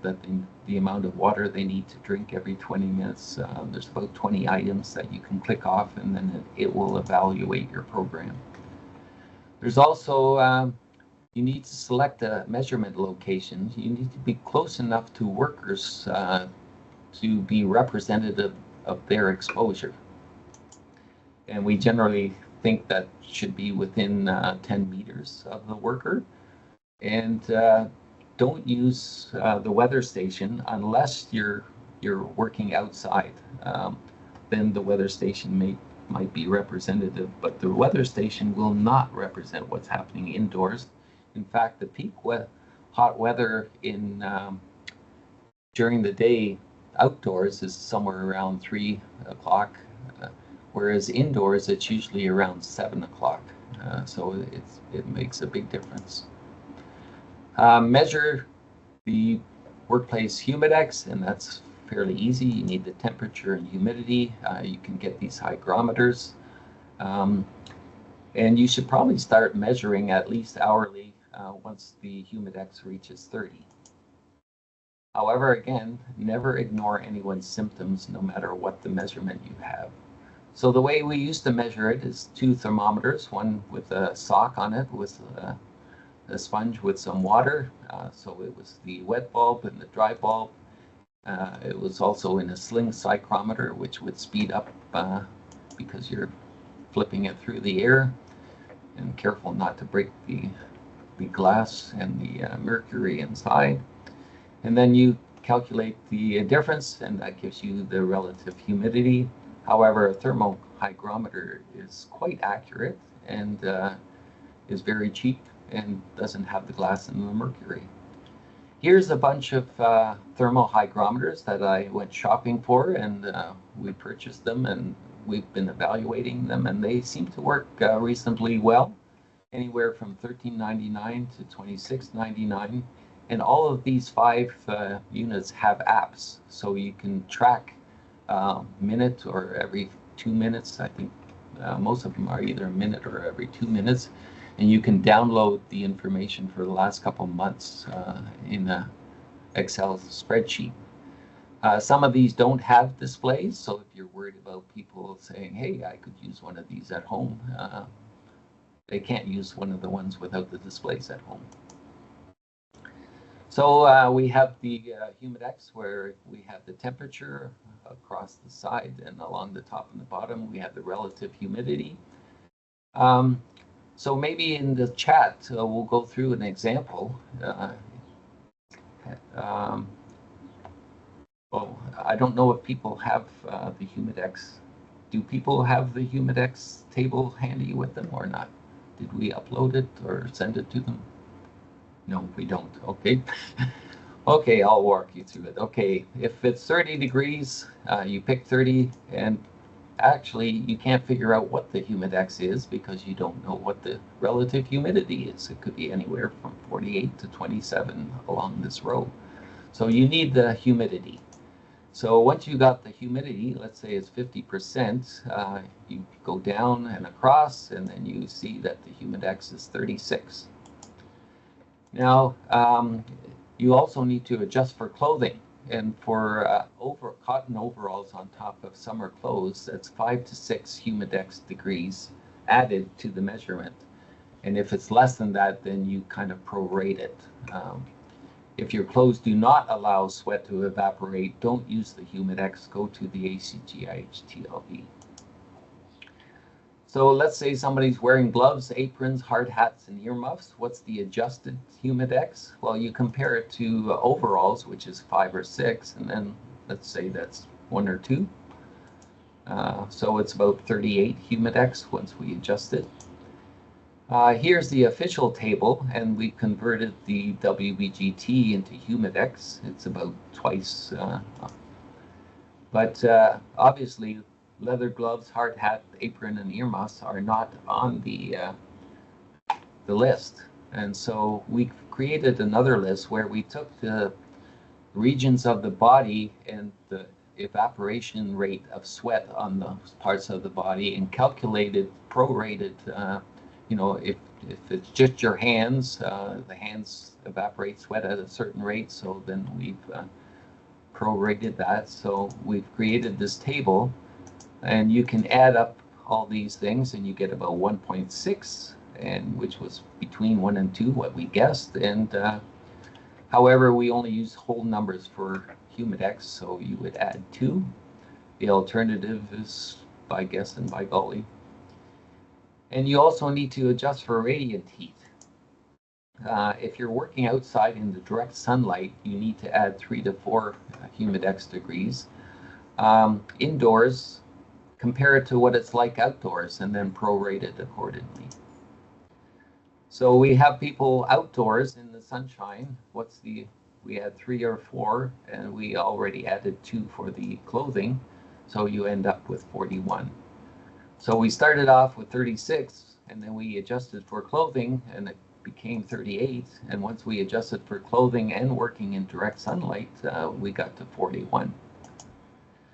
that the amount of water they need to drink every 20 minutes. There's about 20 items that you can click off, and then it will evaluate your program. There's also, you need to select a measurement location. You need to be close enough to workers to be representative of their exposure. And we generally think that should be within 10 meters of the worker. And don't use the weather station unless you're working outside. Then the weather station might be representative, but the weather station will not represent what's happening indoors. In fact, the peak hot weather during the day outdoors is somewhere around 3 o'clock, whereas indoors it's usually around 7 o'clock. So it makes a big difference. Measure the workplace Humidex, and that's fairly easy. You need the temperature and humidity. You can get these hygrometers. And you should probably start measuring at least hourly once the Humidex reaches 30. However, again, never ignore anyone's symptoms, no matter what the measurement you have. So the way we used to measure it is 2 thermometers, one with a sock on it with a sponge with some water. So it was the wet bulb and the dry bulb. It was also in a sling psychrometer, which would speed up because you're flipping it through the air, and careful not to break the glass and the mercury inside. And then you calculate the difference, and that gives you the relative humidity. However, a thermohygrometer is quite accurate and is very cheap and doesn't have the glass and the mercury. Here's a bunch of thermohygrometers that I went shopping for, and we purchased them, and we've been evaluating them, and they seem to work reasonably well, anywhere from $13.99 to $26.99. And all of these 5 units have apps, so you can track minute or every 2 minutes. I think most of them are either a minute or every 2 minutes. And you can download the information for the last couple months in an Excel spreadsheet. Some of these don't have displays, so if you're worried about people saying, hey, I could use one of these at home, they can't use one of the ones without the displays at home. So we have the Humidex, where we have the temperature across the side, and along the top and the bottom we have the relative humidity. So maybe in the chat we'll go through an example. Oh, I don't know if people have the Humidex. Do people have the Humidex table handy with them or not? Did we upload it or send it to them? No, we don't. Okay. Okay, I'll walk you through it. Okay, if it's 30 degrees, you pick 30, and actually you can't figure out what the Humidex is because you don't know what the relative humidity is. It could be anywhere from 48 to 27 along this row. So you need the humidity. So once you got the humidity, let's say it's 50%, you go down and across, and then you see that the Humidex is 36. Now, you also need to adjust for clothing. And for cotton overalls on top of summer clothes, that's 5 to 6 Humidex degrees added to the measurement. And if it's less than that, then you kind of prorate it. If your clothes do not allow sweat to evaporate, don't use the Humidex, go to the ACGIHTLV. So let's say somebody's wearing gloves, aprons, hard hats, and earmuffs. What's the adjusted Humidex? Well, you compare it to overalls, which is 5 or 6, and then let's say that's 1 or 2. So it's about 38 Humidex once we adjust it. Here's the official table, and we converted the WBGT into Humidex. It's about twice. But obviously, leather gloves, hard hat, apron, and earmuffs are not on the list. And so we created another list where we took the regions of the body and the evaporation rate of sweat on those parts of the body and calculated, prorated, you know, if it's just your hands, the hands evaporate sweat at a certain rate, so then we've prorated that. So we've created this table, and you can add up all these things and you get about 1.6, and which was between 1 and 2, what we guessed. And however, we only use whole numbers for Humidex, so you would add 2. The alternative is by guess and by golly. And you also need to adjust for radiant heat. If you're working outside in the direct sunlight, you need to add 3 to 4 Humidex degrees. Indoors, compare it to what it's like outdoors and then prorate it accordingly. So we have people outdoors in the sunshine. We had 3 or 4, and we already added 2 for the clothing. So you end up with 41. So we started off with 36, and then we adjusted for clothing, and it became 38. And once we adjusted for clothing and working in direct sunlight, we got to 41.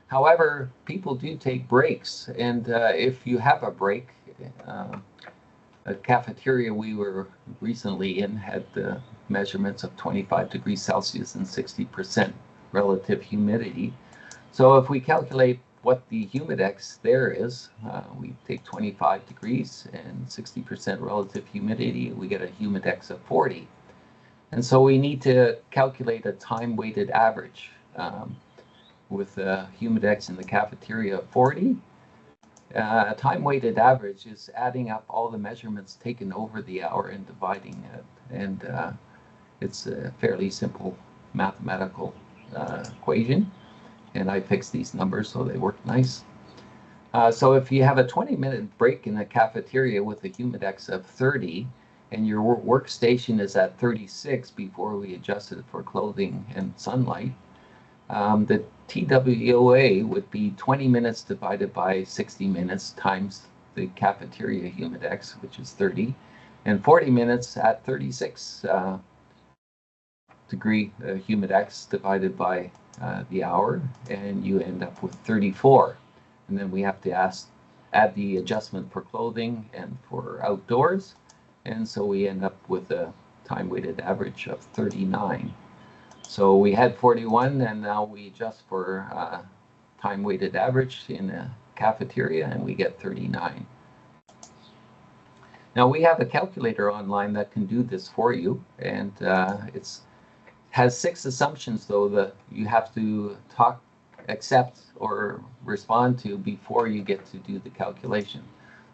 However, people do take breaks, and if you have a break, a cafeteria we were recently in had the measurements of 25 degrees Celsius and 60% relative humidity. So if we calculate what the Humidex there is. We take 25 degrees and 60% relative humidity, we get a Humidex of 40. And so we need to calculate a time-weighted average with a Humidex in the cafeteria of 40. A time-weighted average is adding up all the measurements taken over the hour and dividing it. And it's a fairly simple mathematical equation. And I fixed these numbers so they work nice. So if you have a 20-minute break in the cafeteria with a Humidex of 30, and your workstation is at 36 before we adjusted for clothing and sunlight, the TWOA would be 20 minutes divided by 60 minutes times the cafeteria Humidex, which is 30, and 40 minutes at 36 degree Humidex divided by the hour, and you end up with 34. And then we have to add the adjustment for clothing and for outdoors, and so we end up with a time-weighted average of 39. So we had 41, and now we adjust for time-weighted average in the cafeteria, and we get 39. Now we have a calculator online that can do this for you, and it's has 6 assumptions, though, that you have to accept or respond to before you get to do the calculation.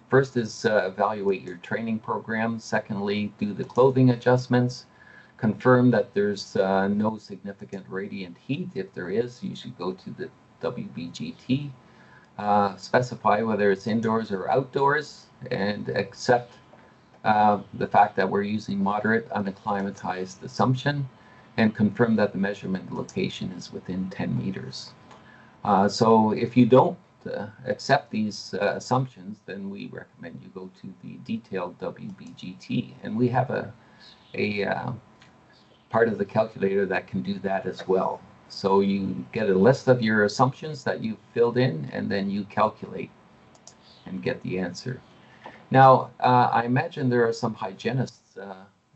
First is evaluate your training program. Secondly, do the clothing adjustments. Confirm that there's no significant radiant heat. If there is, you should go to the WBGT. Specify whether it's indoors or outdoors, and accept the fact that we're using moderate unacclimatized assumption, and confirm that the measurement location is within 10 meters. So if you don't accept these assumptions, then we recommend you go to the detailed WBGT. And we have a part of the calculator that can do that as well. So you get a list of your assumptions that you've filled in, and then you calculate and get the answer. Now, I imagine there are some hygienists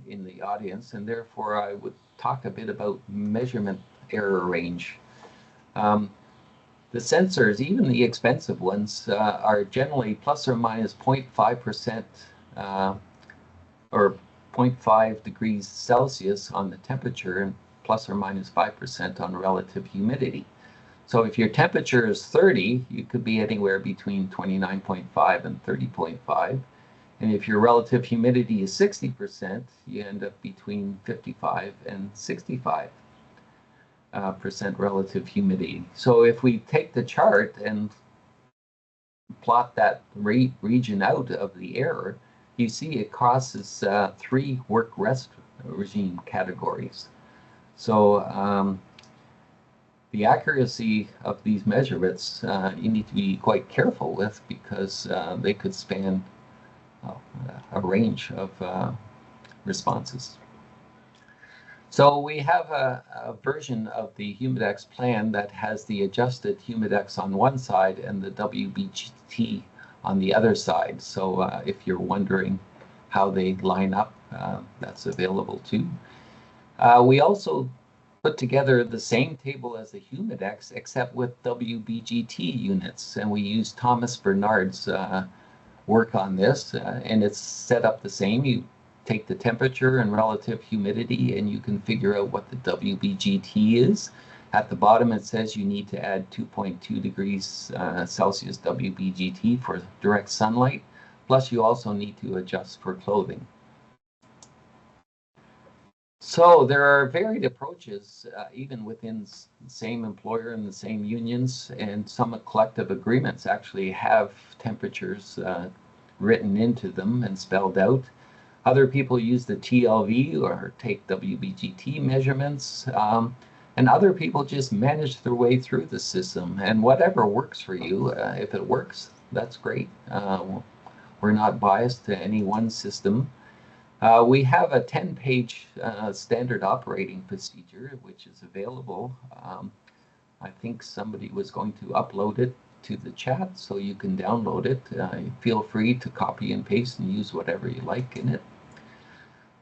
in the audience, and therefore I would talk a bit about measurement error range. The sensors, even the expensive ones, are generally plus or minus 0.5% or 0.5 degrees Celsius on the temperature, and plus or minus 5% on relative humidity. So if your temperature is 30, you could be anywhere between 29.5 and 30.5. And if your relative humidity is 60%, you end up between 55 and 65% relative humidity. So if we take the chart and plot that region out of the error, you see it crosses 3 work-rest regime categories. So the accuracy of these measurements you need to be quite careful with, because they could span a range of responses. So we have a version of the Humidex plan that has the adjusted Humidex on one side and the WBGT on the other side. So if you're wondering how they line up, that's available too. We also put together the same table as the Humidex, except with WBGT units, and we use Thomas Bernard's work on this, and it's set up the same. You take the temperature and relative humidity, and you can figure out what the WBGT is. At the bottom it says you need to add 2.2 degrees Celsius WBGT for direct sunlight, plus you also need to adjust for clothing. So there are varied approaches, even within the same employer and the same unions, and some collective agreements actually have temperatures written into them and spelled out. Other people use the TLV or take WBGT measurements, and other people just manage their way through the system, and whatever works for you, if it works, that's great. We're not biased to any one system. We have a 10-page standard operating procedure, which is available. I think somebody was going to upload it to the chat, so you can download it. Feel free to copy and paste and use whatever you like in it.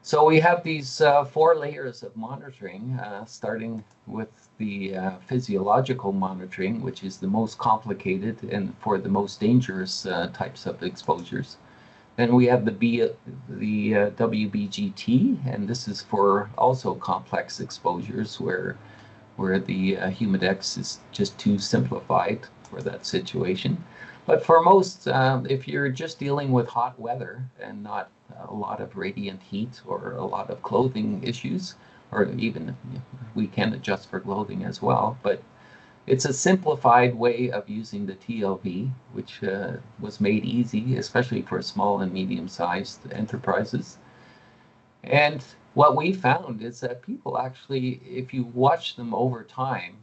So we have these 4 layers of monitoring, starting with the physiological monitoring, which is the most complicated and for the most dangerous types of exposures. Then we have the WBGT, and this is for also complex exposures where the Humidex is just too simplified for that situation. But for most, if you're just dealing with hot weather and not a lot of radiant heat or a lot of clothing issues, or even we can adjust for clothing as well, but it's a simplified way of using the TLV, which was made easy, especially for small and medium-sized enterprises. And what we found is that people actually, if you watch them over time,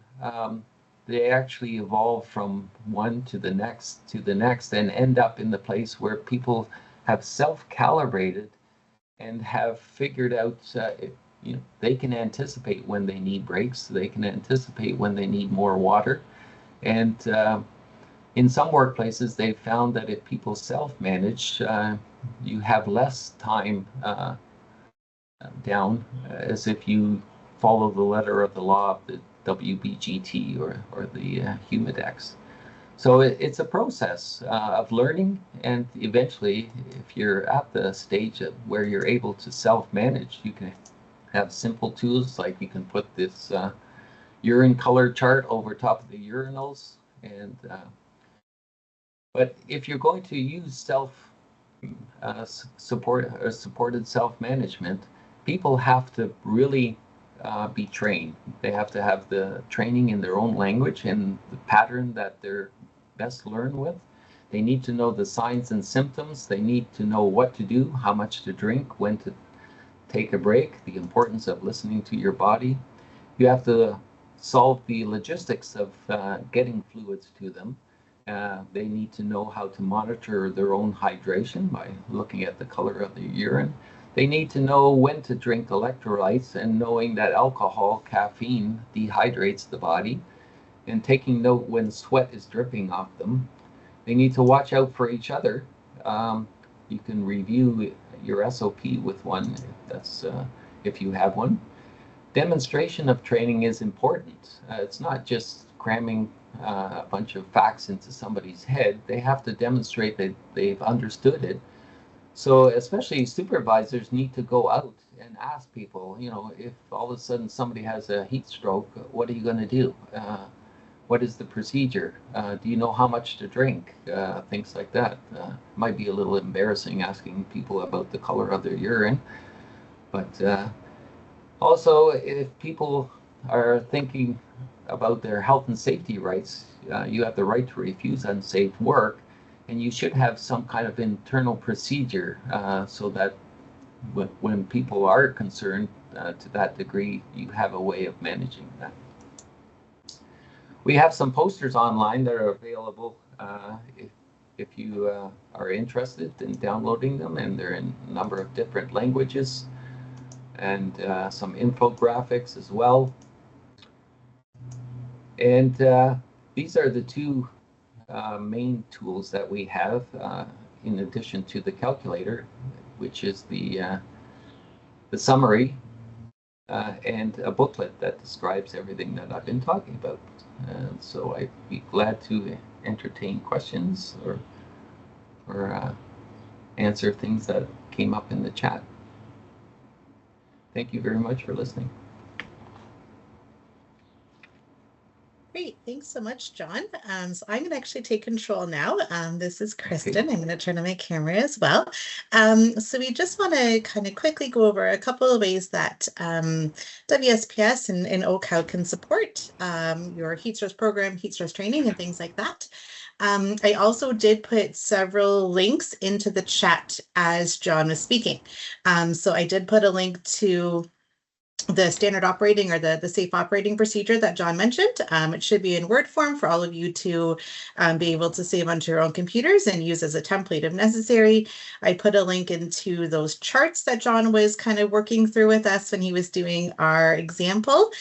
they actually evolve from one to the next and end up in the place where people have self-calibrated and have figured out they can anticipate when they need breaks, they can anticipate when they need more water. And in some workplaces, they've found that if people self-manage, you have less time down as if you follow the letter of the law of the WBGT or the Humidex. So it's a process of learning, and eventually, if you're at the stage where you're able to self-manage, you can have simple tools like you can put this urine color chart over top of the urinals. And but if you're going to use supported self-management, people have to really be trained. They have to have the training in their own language and the pattern that they're best learned with. They need to know the signs and symptoms. They need to know what to do, how much to drink, when to take a break, the importance of listening to your body. You have to solve the logistics of getting fluids to them. They need to know how to monitor their own hydration by looking at the color of the urine. They need to know when to drink electrolytes and knowing that alcohol, caffeine, dehydrates the body, and taking note when sweat is dripping off them. They need to watch out for each other. You can review your SOP with one if you have one. Demonstration of training is important. It's not just cramming a bunch of facts into somebody's head. They have to demonstrate that they've understood it. So especially supervisors need to go out and ask people, if all of a sudden somebody has a heat stroke, what are you going to do? What is the procedure? Do you know how much to drink? Things like that. Might be a little embarrassing asking people about the color of their urine, but also if people are thinking about their health and safety rights, you have the right to refuse unsafe work, and you should have some kind of internal procedure so that when people are concerned to that degree, you have a way of managing that. We have some posters online that are available if you are interested in downloading them, and they're in a number of different languages, and some infographics as well. And these are the 2 main tools that we have in addition to the calculator, which is the summary and a booklet that describes everything that I've been talking about. So I'd be glad to entertain questions or answer things that came up in the chat. Thank you very much for listening. Great, thanks so much, John. So I'm going to actually take control now. This is Kristen. Okay. I'm going to turn on my camera as well. So we just want to kind of quickly go over a couple of ways that WSPS and OCAL can support your heat stress program, heat stress training, and things like that. I also did put several links into the chat as John was speaking. So I did put a link to the standard operating or the safe operating procedure that John mentioned. It should be in Word form for all of you to be able to save onto your own computers and use as a template if necessary. I put a link into those charts that John was kind of working through with us when he was doing our example.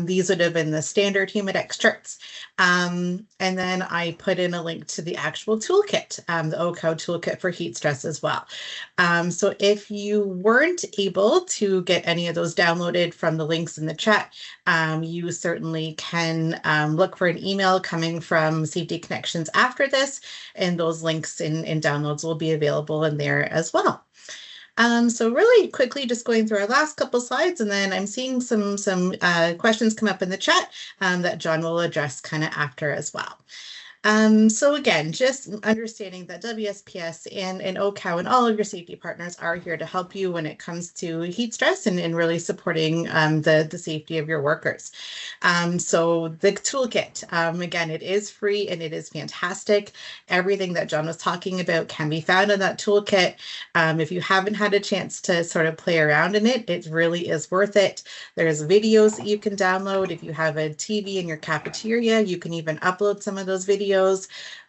These would have been the standard Humidex charts. And then I put in a link to the actual toolkit, the OCOW toolkit for heat stress as well. So if you weren't able to get any of those downloaded from the links in the chat, you certainly can look for an email coming from Safety Connections after this, and those links and downloads will be available in there as well. So really quickly, just going through our last couple slides, and then I'm seeing some questions come up in the chat that John will address kind of after as well. So again, just understanding that WSPS and OCOW and all of your safety partners are here to help you when it comes to heat stress and really supporting the safety of your workers. So the toolkit, again, it is free and it is fantastic. Everything that John was talking about can be found in that toolkit. If you haven't had a chance to sort of play around in it, it really is worth it. There's videos that you can download. If you have a TV in your cafeteria, you can even upload some of those videos.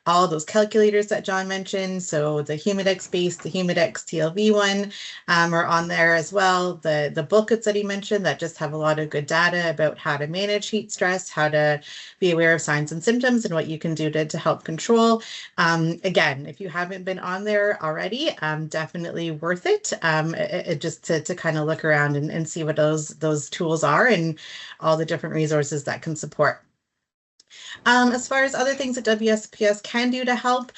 All those calculators that John mentioned, so the Humidex base, the Humidex TLV one are on there as well. The booklets that he mentioned that just have a lot of good data about how to manage heat stress, how to be aware of signs and symptoms, and what you can do to help control. Again, if you haven't been on there already, definitely worth it. Just to kind of look around and see what those tools are and all the different resources that can support. As far as other things that WSPS can do to help,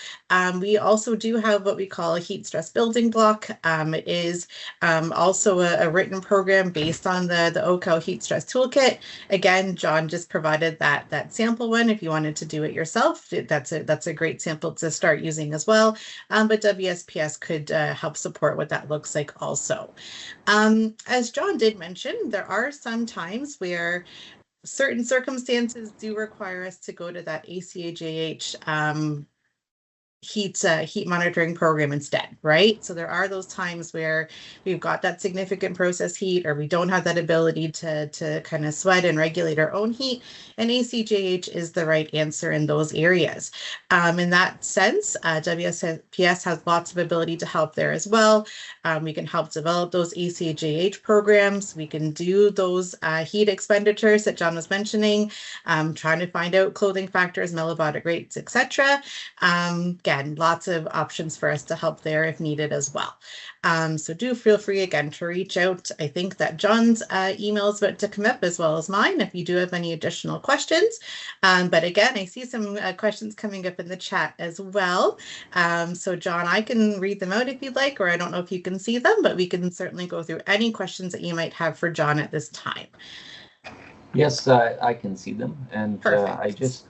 we also do have what we call a heat stress building block. It is also a written program based on the OCOW heat stress toolkit. Again, John just provided that sample one. If you wanted to do it yourself, that's a great sample to start using as well. But WSPS could help support what that looks like also. As John did mention, there are some times where certain circumstances do require us to go to that ACAJH heat monitoring program instead, right? So there are those times where we've got that significant process heat, or we don't have that ability to kind of sweat and regulate our own heat, and ACJH is the right answer in those areas. In that sense, WSPS has lots of ability to help there as well. We can help develop those ACJH programs. We can do those heat expenditures that John was mentioning, trying to find out clothing factors, millibodic rates, etc. Again, lots of options for us to help there if needed as well. So do feel free again to reach out. I think that John's email is about to come up as well as mine if you do have any additional questions. But again, I see some questions coming up in the chat as well. So John, I can read them out if you'd like, or I don't know if you can see them, but we can certainly go through any questions that you might have for John at this time. Yes, I can see them, and I just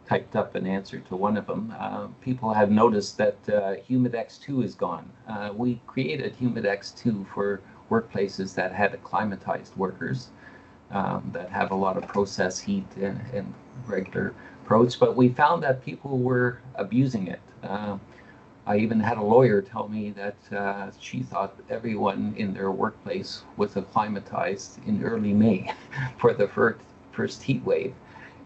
typed up an answer to one of them. People have noticed that Humidex 2 is gone. We created Humidex 2 for workplaces that had acclimatized workers that have a lot of process heat and regular approach, but we found that people were abusing it. I even had a lawyer tell me that she thought everyone in their workplace was acclimatized in early May for the first heat wave.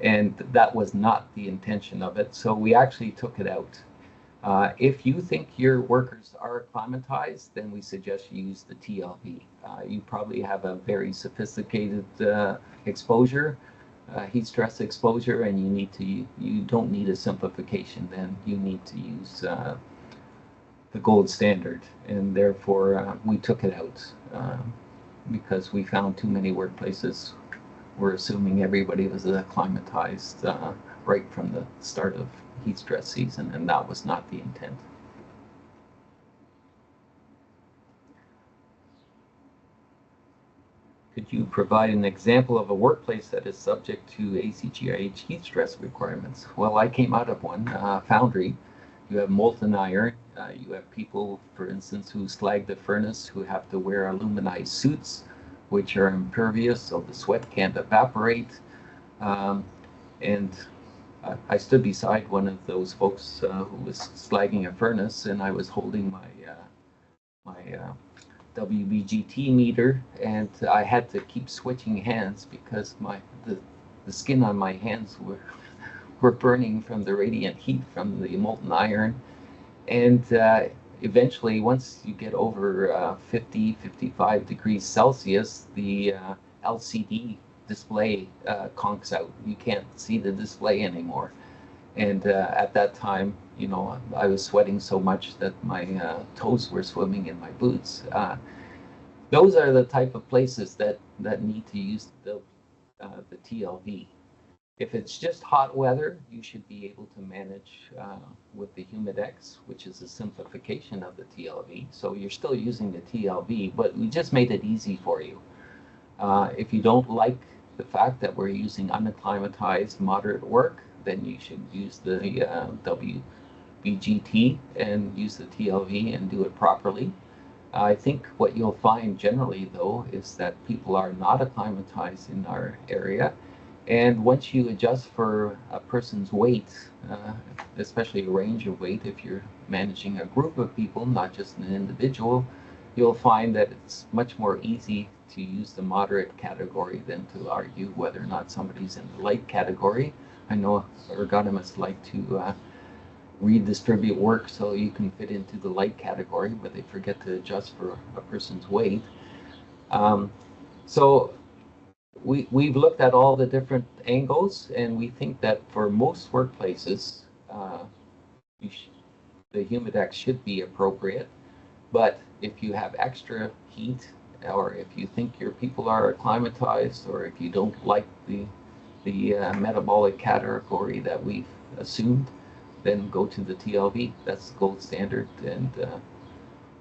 And that was not the intention of it. So we actually took it out. If you think your workers are acclimatized, then we suggest you use the TLV. You probably have a very sophisticated exposure, heat stress exposure, and you don't need a simplification. Then you need to use the gold standard, and therefore we took it out because we found too many workplaces were assuming everybody was acclimatized right from the start of heat stress season, and that was not the intent. Could you provide an example of a workplace that is subject to ACGIH heat stress requirements? Well, I came out of one, foundry. You have molten iron. You have people, for instance, who slag the furnace, who have to wear aluminized suits, which are impervious, so the sweat can't evaporate. And I stood beside one of those folks who was slagging a furnace, and I was holding my WBGT meter, and I had to keep switching hands because the skin on my hands were burning from the radiant heat from the molten iron. And eventually, once you get over 50, 55 degrees Celsius, the LCD display conks out. You can't see the display anymore. And at that time, I was sweating so much that my toes were swimming in my boots. Those are the type of places that need to use the TLV. If it's just hot weather, you should be able to manage with the Humidex, which is a simplification of the TLV. So you're still using the TLV, but we just made it easy for you. If you don't like the fact that we're using unacclimatized moderate work, then you should use the WBGT and use the TLV and do it properly. I think what you'll find generally, though, is that people are not acclimatized in our area. And once you adjust for a person's weight, especially a range of weight, if you're managing a group of people, not just an individual, you'll find that it's much more easy to use the moderate category than to argue whether or not somebody's in the light category. I know ergonomists like to redistribute work so you can fit into the light category, but they forget to adjust for a person's weight. So we've looked at all the different angles, and we think that for most workplaces, the Humidex should be appropriate. But if you have extra heat, or if you think your people are acclimatized, or if you don't like the metabolic category that we've assumed, then go to the TLV. That's the gold standard, and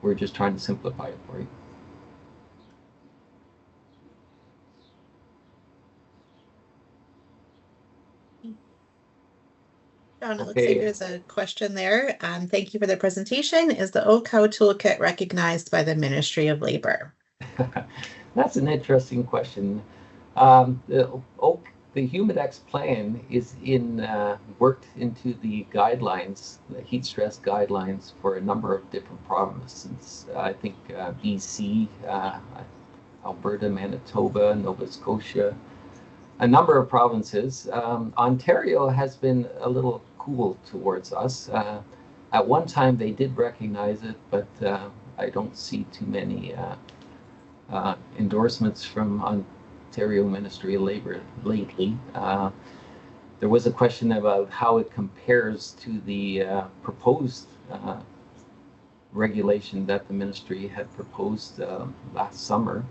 we're just trying to simplify it for you. John, it looks like there's a question there. Thank you for the presentation. Is the OCOW toolkit recognized by the Ministry of Labor? That's an interesting question. The Humidex plan is worked into the guidelines, the heat stress guidelines, for a number of different provinces. I think BC, Alberta, Manitoba, Nova Scotia, a number of provinces. Ontario has been a little cool towards us. At one time they did recognize it, but I don't see too many endorsements from Ontario Ministry of Labor lately. There was a question about how it compares to the proposed regulation that the ministry had proposed last summer.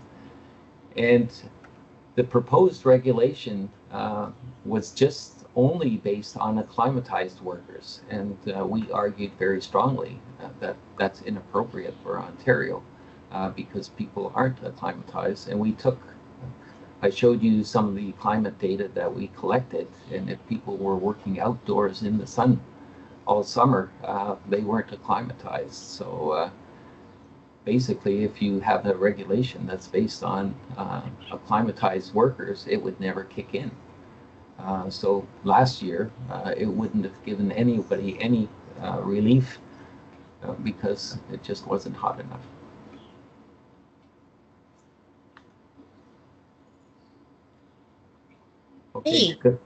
And the proposed regulation was just only based on acclimatized workers, and we argued very strongly that that's inappropriate for Ontario because people aren't acclimatized. And I showed you some of the climate data that we collected, and if people were working outdoors in the sun all summer, they weren't acclimatized. So basically, if you have a regulation that's based on acclimatized workers, it would never kick in. So last year, it wouldn't have given anybody any relief because it just wasn't hot enough. Okay, good.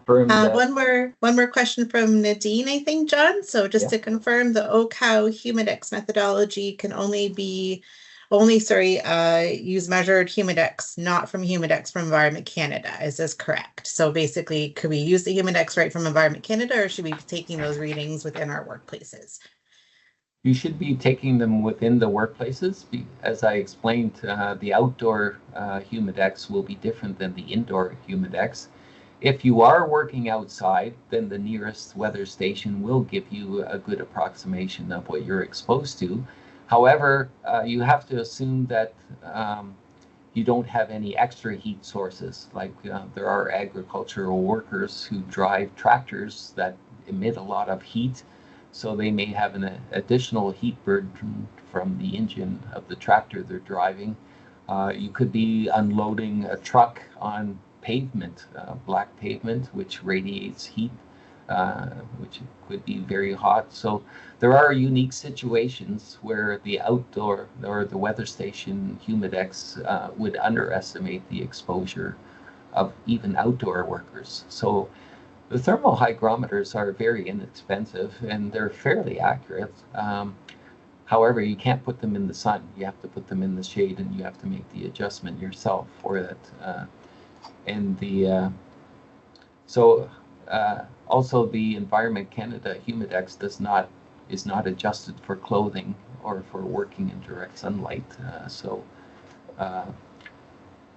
One more question from Nadine, I think, John. So just to confirm, the OCOW Humidex methodology can only use measured Humidex, not from Humidex from Environment Canada. Is this correct? So basically, could we use the Humidex right from Environment Canada, or should we be taking those readings within our workplaces? You should be taking them within the workplaces. As I explained, the outdoor Humidex will be different than the indoor Humidex. If you are working outside, then the nearest weather station will give you a good approximation of what you're exposed to. However, you have to assume that you don't have any extra heat sources. Like there are agricultural workers who drive tractors that emit a lot of heat, so they may have an additional heat burden from the engine of the tractor they're driving. You could be unloading a truck on pavement, black pavement, which radiates heat which could be very hot. So there are unique situations where the outdoor or the weather station Humidex would underestimate the exposure of even outdoor workers. So the thermal hygrometers are very inexpensive and they're fairly accurate. However, you can't put them in the sun. You have to put them in the shade, and you have to make the adjustment yourself for it. Also the Environment Canada Humidex is not adjusted for clothing or for working in direct sunlight.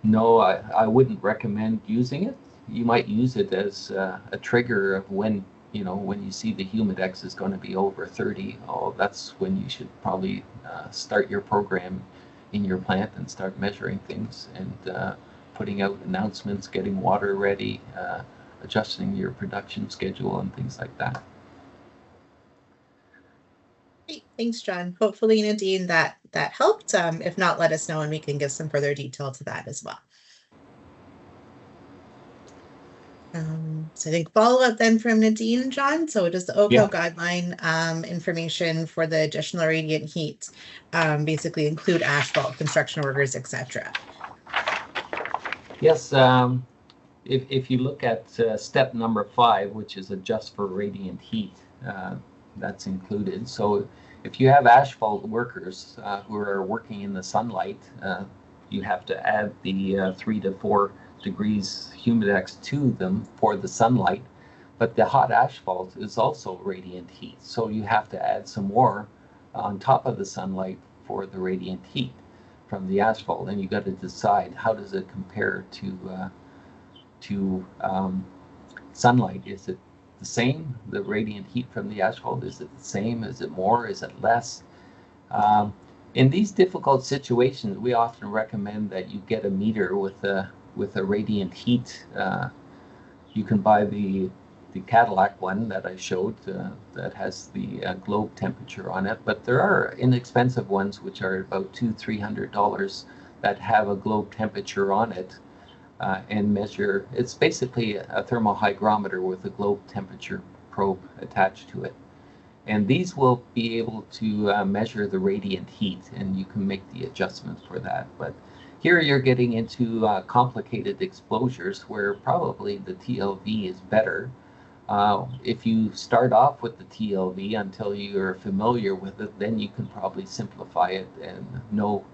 No, I wouldn't recommend using it. You might use it as a trigger of when you see the Humidex is going to be over 30. Oh, that's when you should probably start your program in your plant and start measuring things and putting out announcements, getting water ready, adjusting your production schedule and things like that. Great. Thanks, John. Hopefully, Nadine, that helped. If not, let us know and we can give some further detail to that as well. So I think follow up then from Nadine, John. So does the OCO guideline information for the additional radiant heat basically include asphalt, construction workers, etc.? Yes. If you look at step number 5, which is adjust for radiant heat, that's included. So if you have asphalt workers who are working in the sunlight, you have to add the 3 to 4 degrees Humidex to them for the sunlight. But the hot asphalt is also radiant heat, so you have to add some more on top of the sunlight for the radiant heat from the asphalt. And you got to decide, how does it compare to sunlight? Is it the same? The radiant heat from the asphalt, is it the same? Is it more? Is it less? In these difficult situations, we often recommend that you get a meter with a radiant heat. You can buy the Cadillac one that I showed that has the globe temperature on it, but there are inexpensive ones which are about $200-300 that have a globe temperature on it and measure. It's basically a thermal hygrometer with a globe temperature probe attached to it. And these will be able to measure the radiant heat, and you can make the adjustment for that. But here you're getting into complicated exposures where probably the TLV is better. If you start off with the TLV until you're familiar with it, then you can probably simplify it and know,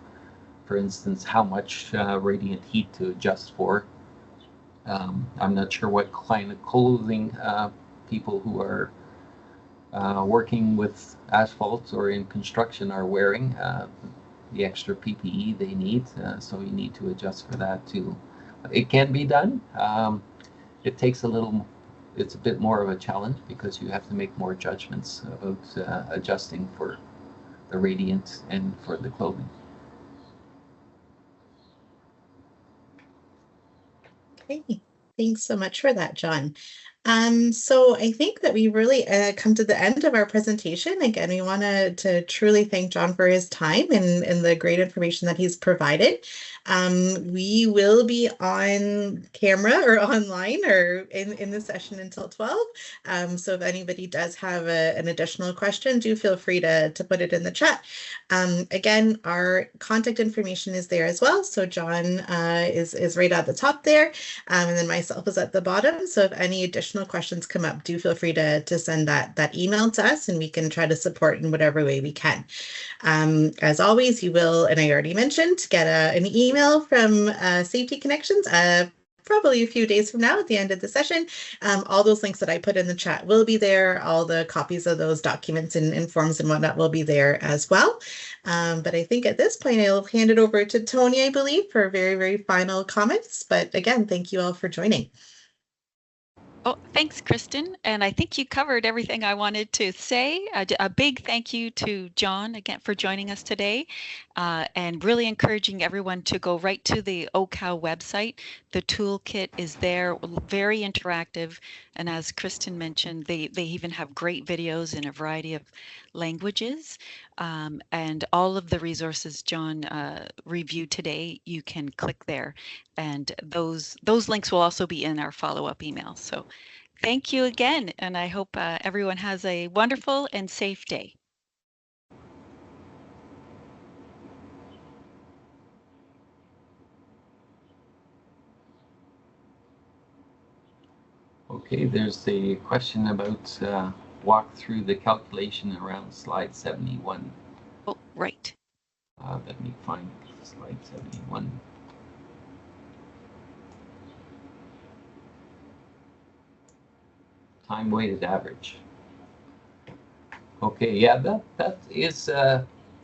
for instance, how much radiant heat to adjust for. I'm not sure what kind of clothing people who are working with asphalt or in construction are wearing, the extra PPE they need, so you need to adjust for that too. It can be done. It takes it's a bit more of a challenge because you have to make more judgments about adjusting for the radiant and for the clothing. Okay, thanks so much for that, John. So I think that we really come to the end of our presentation. Again, we want to truly thank John for his time and the great information that he's provided. We will be on camera or online or in the session until 12. So if anybody does have an additional question, do feel free to put it in the chat. Again, our contact information is there as well. So John is right at the top there, and then myself is at the bottom. So if any additional questions come up, do feel free to send that email to us, and we can try to support in whatever way we can. As always, you will, and I already mentioned, get an email from Safety Connections probably a few days from now at the end of the session. All those links that I put in the chat will be there. All the copies of those documents and forms and whatnot will be there as well. But I think at this point, I'll hand it over to Tony, I believe, for very, very final comments. But again, thank you all for joining. Oh, thanks, Kristen. And I think you covered everything I wanted to say. A big thank you to John again for joining us today, and really encouraging everyone to go right to the OCOW website. The toolkit is there, very interactive. And as Kristen mentioned, they even have great videos in a variety of languages. And all of the resources John reviewed today, you can click there. And those links will also be in our follow-up email. So Thank you again, and I hope everyone has a wonderful and safe day. Okay, there's a question about walk through the calculation around slide 71. Oh, right. Let me find slide 71. Time weighted average. Okay, yeah,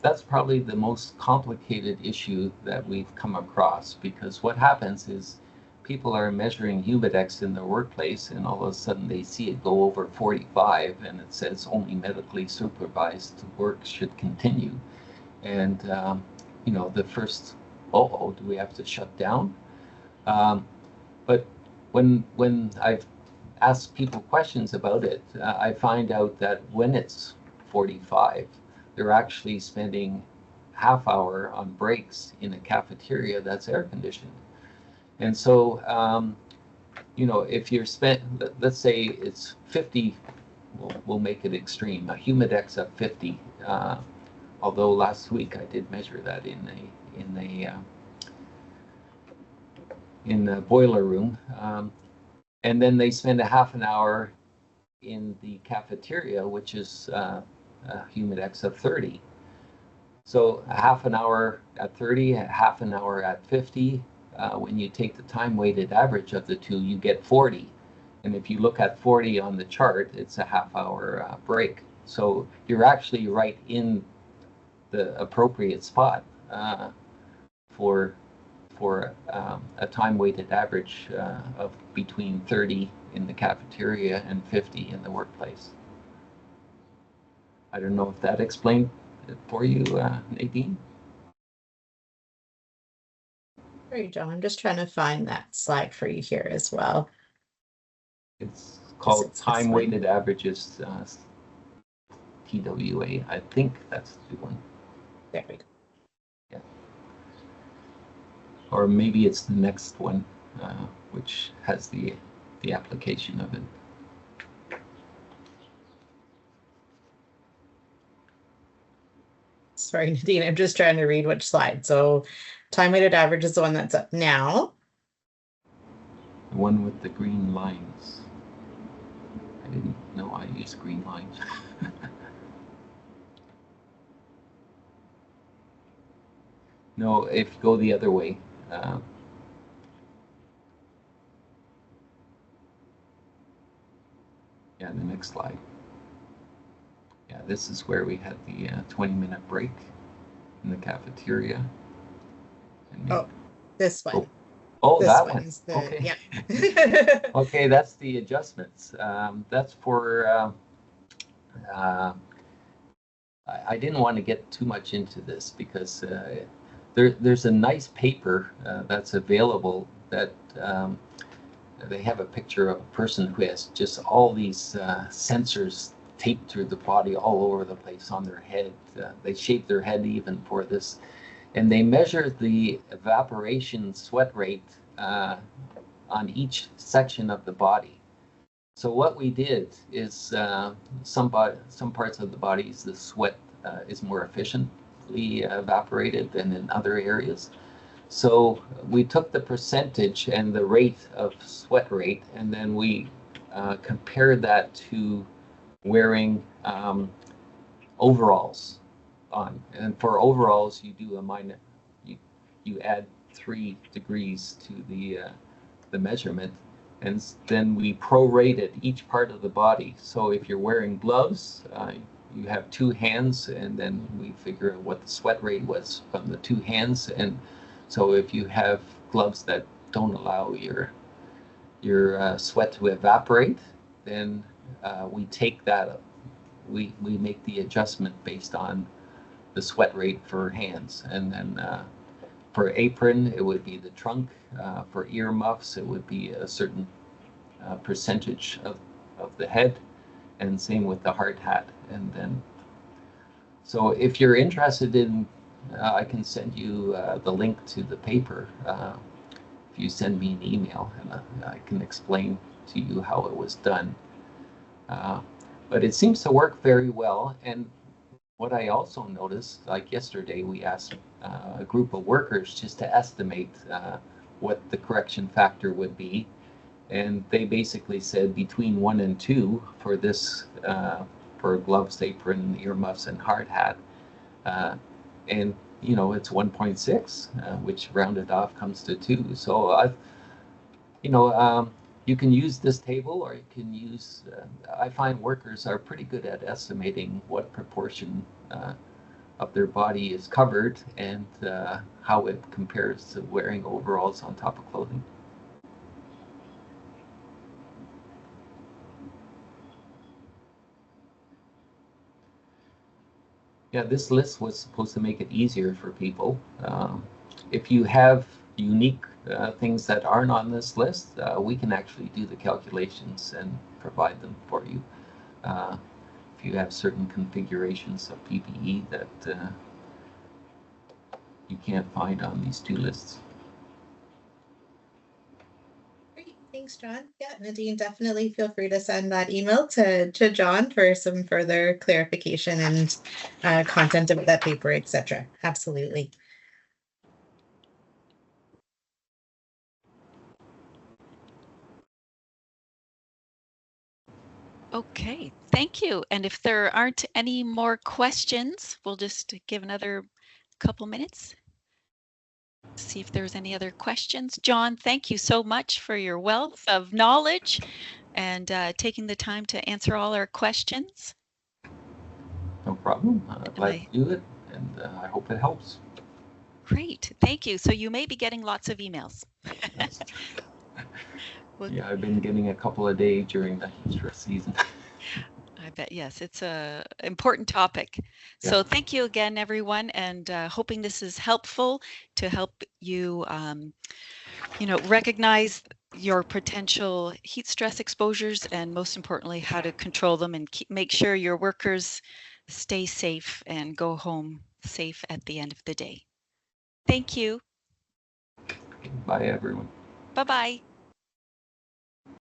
that's probably the most complicated issue that we've come across, because what happens is people are measuring Humidex in their workplace, and all of a sudden they see it go over 45, and it says only medically supervised work should continue. And the first, do we have to shut down? But when I've asked people questions about it, I find out that when it's 45, they're actually spending half hour on breaks in a cafeteria that's air conditioned. And so, if you're let's say it's 50, we'll make it extreme, a Humidex of 50. Although last week I did measure that in the boiler room. And then they spend a half an hour in the cafeteria, which is a Humidex of 30. So a half an hour at 30, a half an hour at 50. When you take the time weighted average of the two, you get 40. And if you look at 40 on the chart, it's a half hour break. So you're actually right in the appropriate spot for a time weighted average of between 30 in the cafeteria and 50 in the workplace. I don't know if that explained it for you, Nadine. Sorry, John, I'm just trying to find that slide for you here as well. It's called time weighted averages, TWA. I think that's the one. There we go. Yeah. Or maybe it's the next one, which has the application of it. Sorry, Nadine, I'm just trying to read which slide. So time weighted average is the one that's up now. The one with the green lines. I didn't know I used green lines. No, if you go the other way. Yeah, the next slide. Yeah, this is where we had the 20-minute break in the cafeteria. Oh, this one. Oh, this that one. Okay. Yeah. Okay, that's the adjustments. That's for. I didn't want to get too much into this because there's a nice paper that's available that they have a picture of a person who has just all these sensors taped through the body all over the place on their head. They shape their head even for this. And they measure the evaporation sweat rate on each section of the body. So what we did is some parts of the body, the sweat is more efficiently evaporated than in other areas. So we took the percentage and the rate of sweat rate, and then we compared that to wearing overalls on. And for overalls, you do you add 3 degrees to the measurement, and then we prorated each part of the body. So if you're wearing gloves, you have 2 hands, and then we figure out what the sweat rate was from the 2 hands. And so if you have gloves that don't allow your sweat to evaporate, then we take that, we make the adjustment based on the sweat rate for hands. And then for apron, it would be the trunk. For ear muffs, it would be a certain percentage of the head, and same with the hard hat. And then, so if you're interested in, I can send you the link to the paper if you send me an email, and I can explain to you how it was done. But it seems to work very well. And what I also noticed, like yesterday, we asked a group of workers just to estimate what the correction factor would be. And they basically said between 1 and 2 for this, for gloves, apron, earmuffs, and hard hat. And, you know, it's 1.6, which rounded off comes to 2. So, you can use this table, or you can use, I find workers are pretty good at estimating what proportion of their body is covered and how it compares to wearing overalls on top of clothing. Yeah, this list was supposed to make it easier for people. If you have unique things that aren't on this list, we can actually do the calculations and provide them for you. If you have certain configurations of PPE that you can't find on these 2 lists. Great, thanks, John. Yeah, Nadine, definitely feel free to send that email to John for some further clarification and content of that paper, etc. Absolutely. Okay, thank you. And if there aren't any more questions, we'll just give another couple minutes. See if there's any other questions. John, thank you so much for your wealth of knowledge and taking the time to answer all our questions. No problem. Glad to do it, and I hope it helps. Great, thank you. So you may be getting lots of emails. Yeah, I've been getting a couple a day during the heat stress season. I bet, yes, it's an important topic. Yeah. So thank you again, everyone, and hoping this is helpful to help you, recognize your potential heat stress exposures and most importantly, how to control them and make sure your workers stay safe and go home safe at the end of the day. Thank you. Bye, everyone. Bye-bye.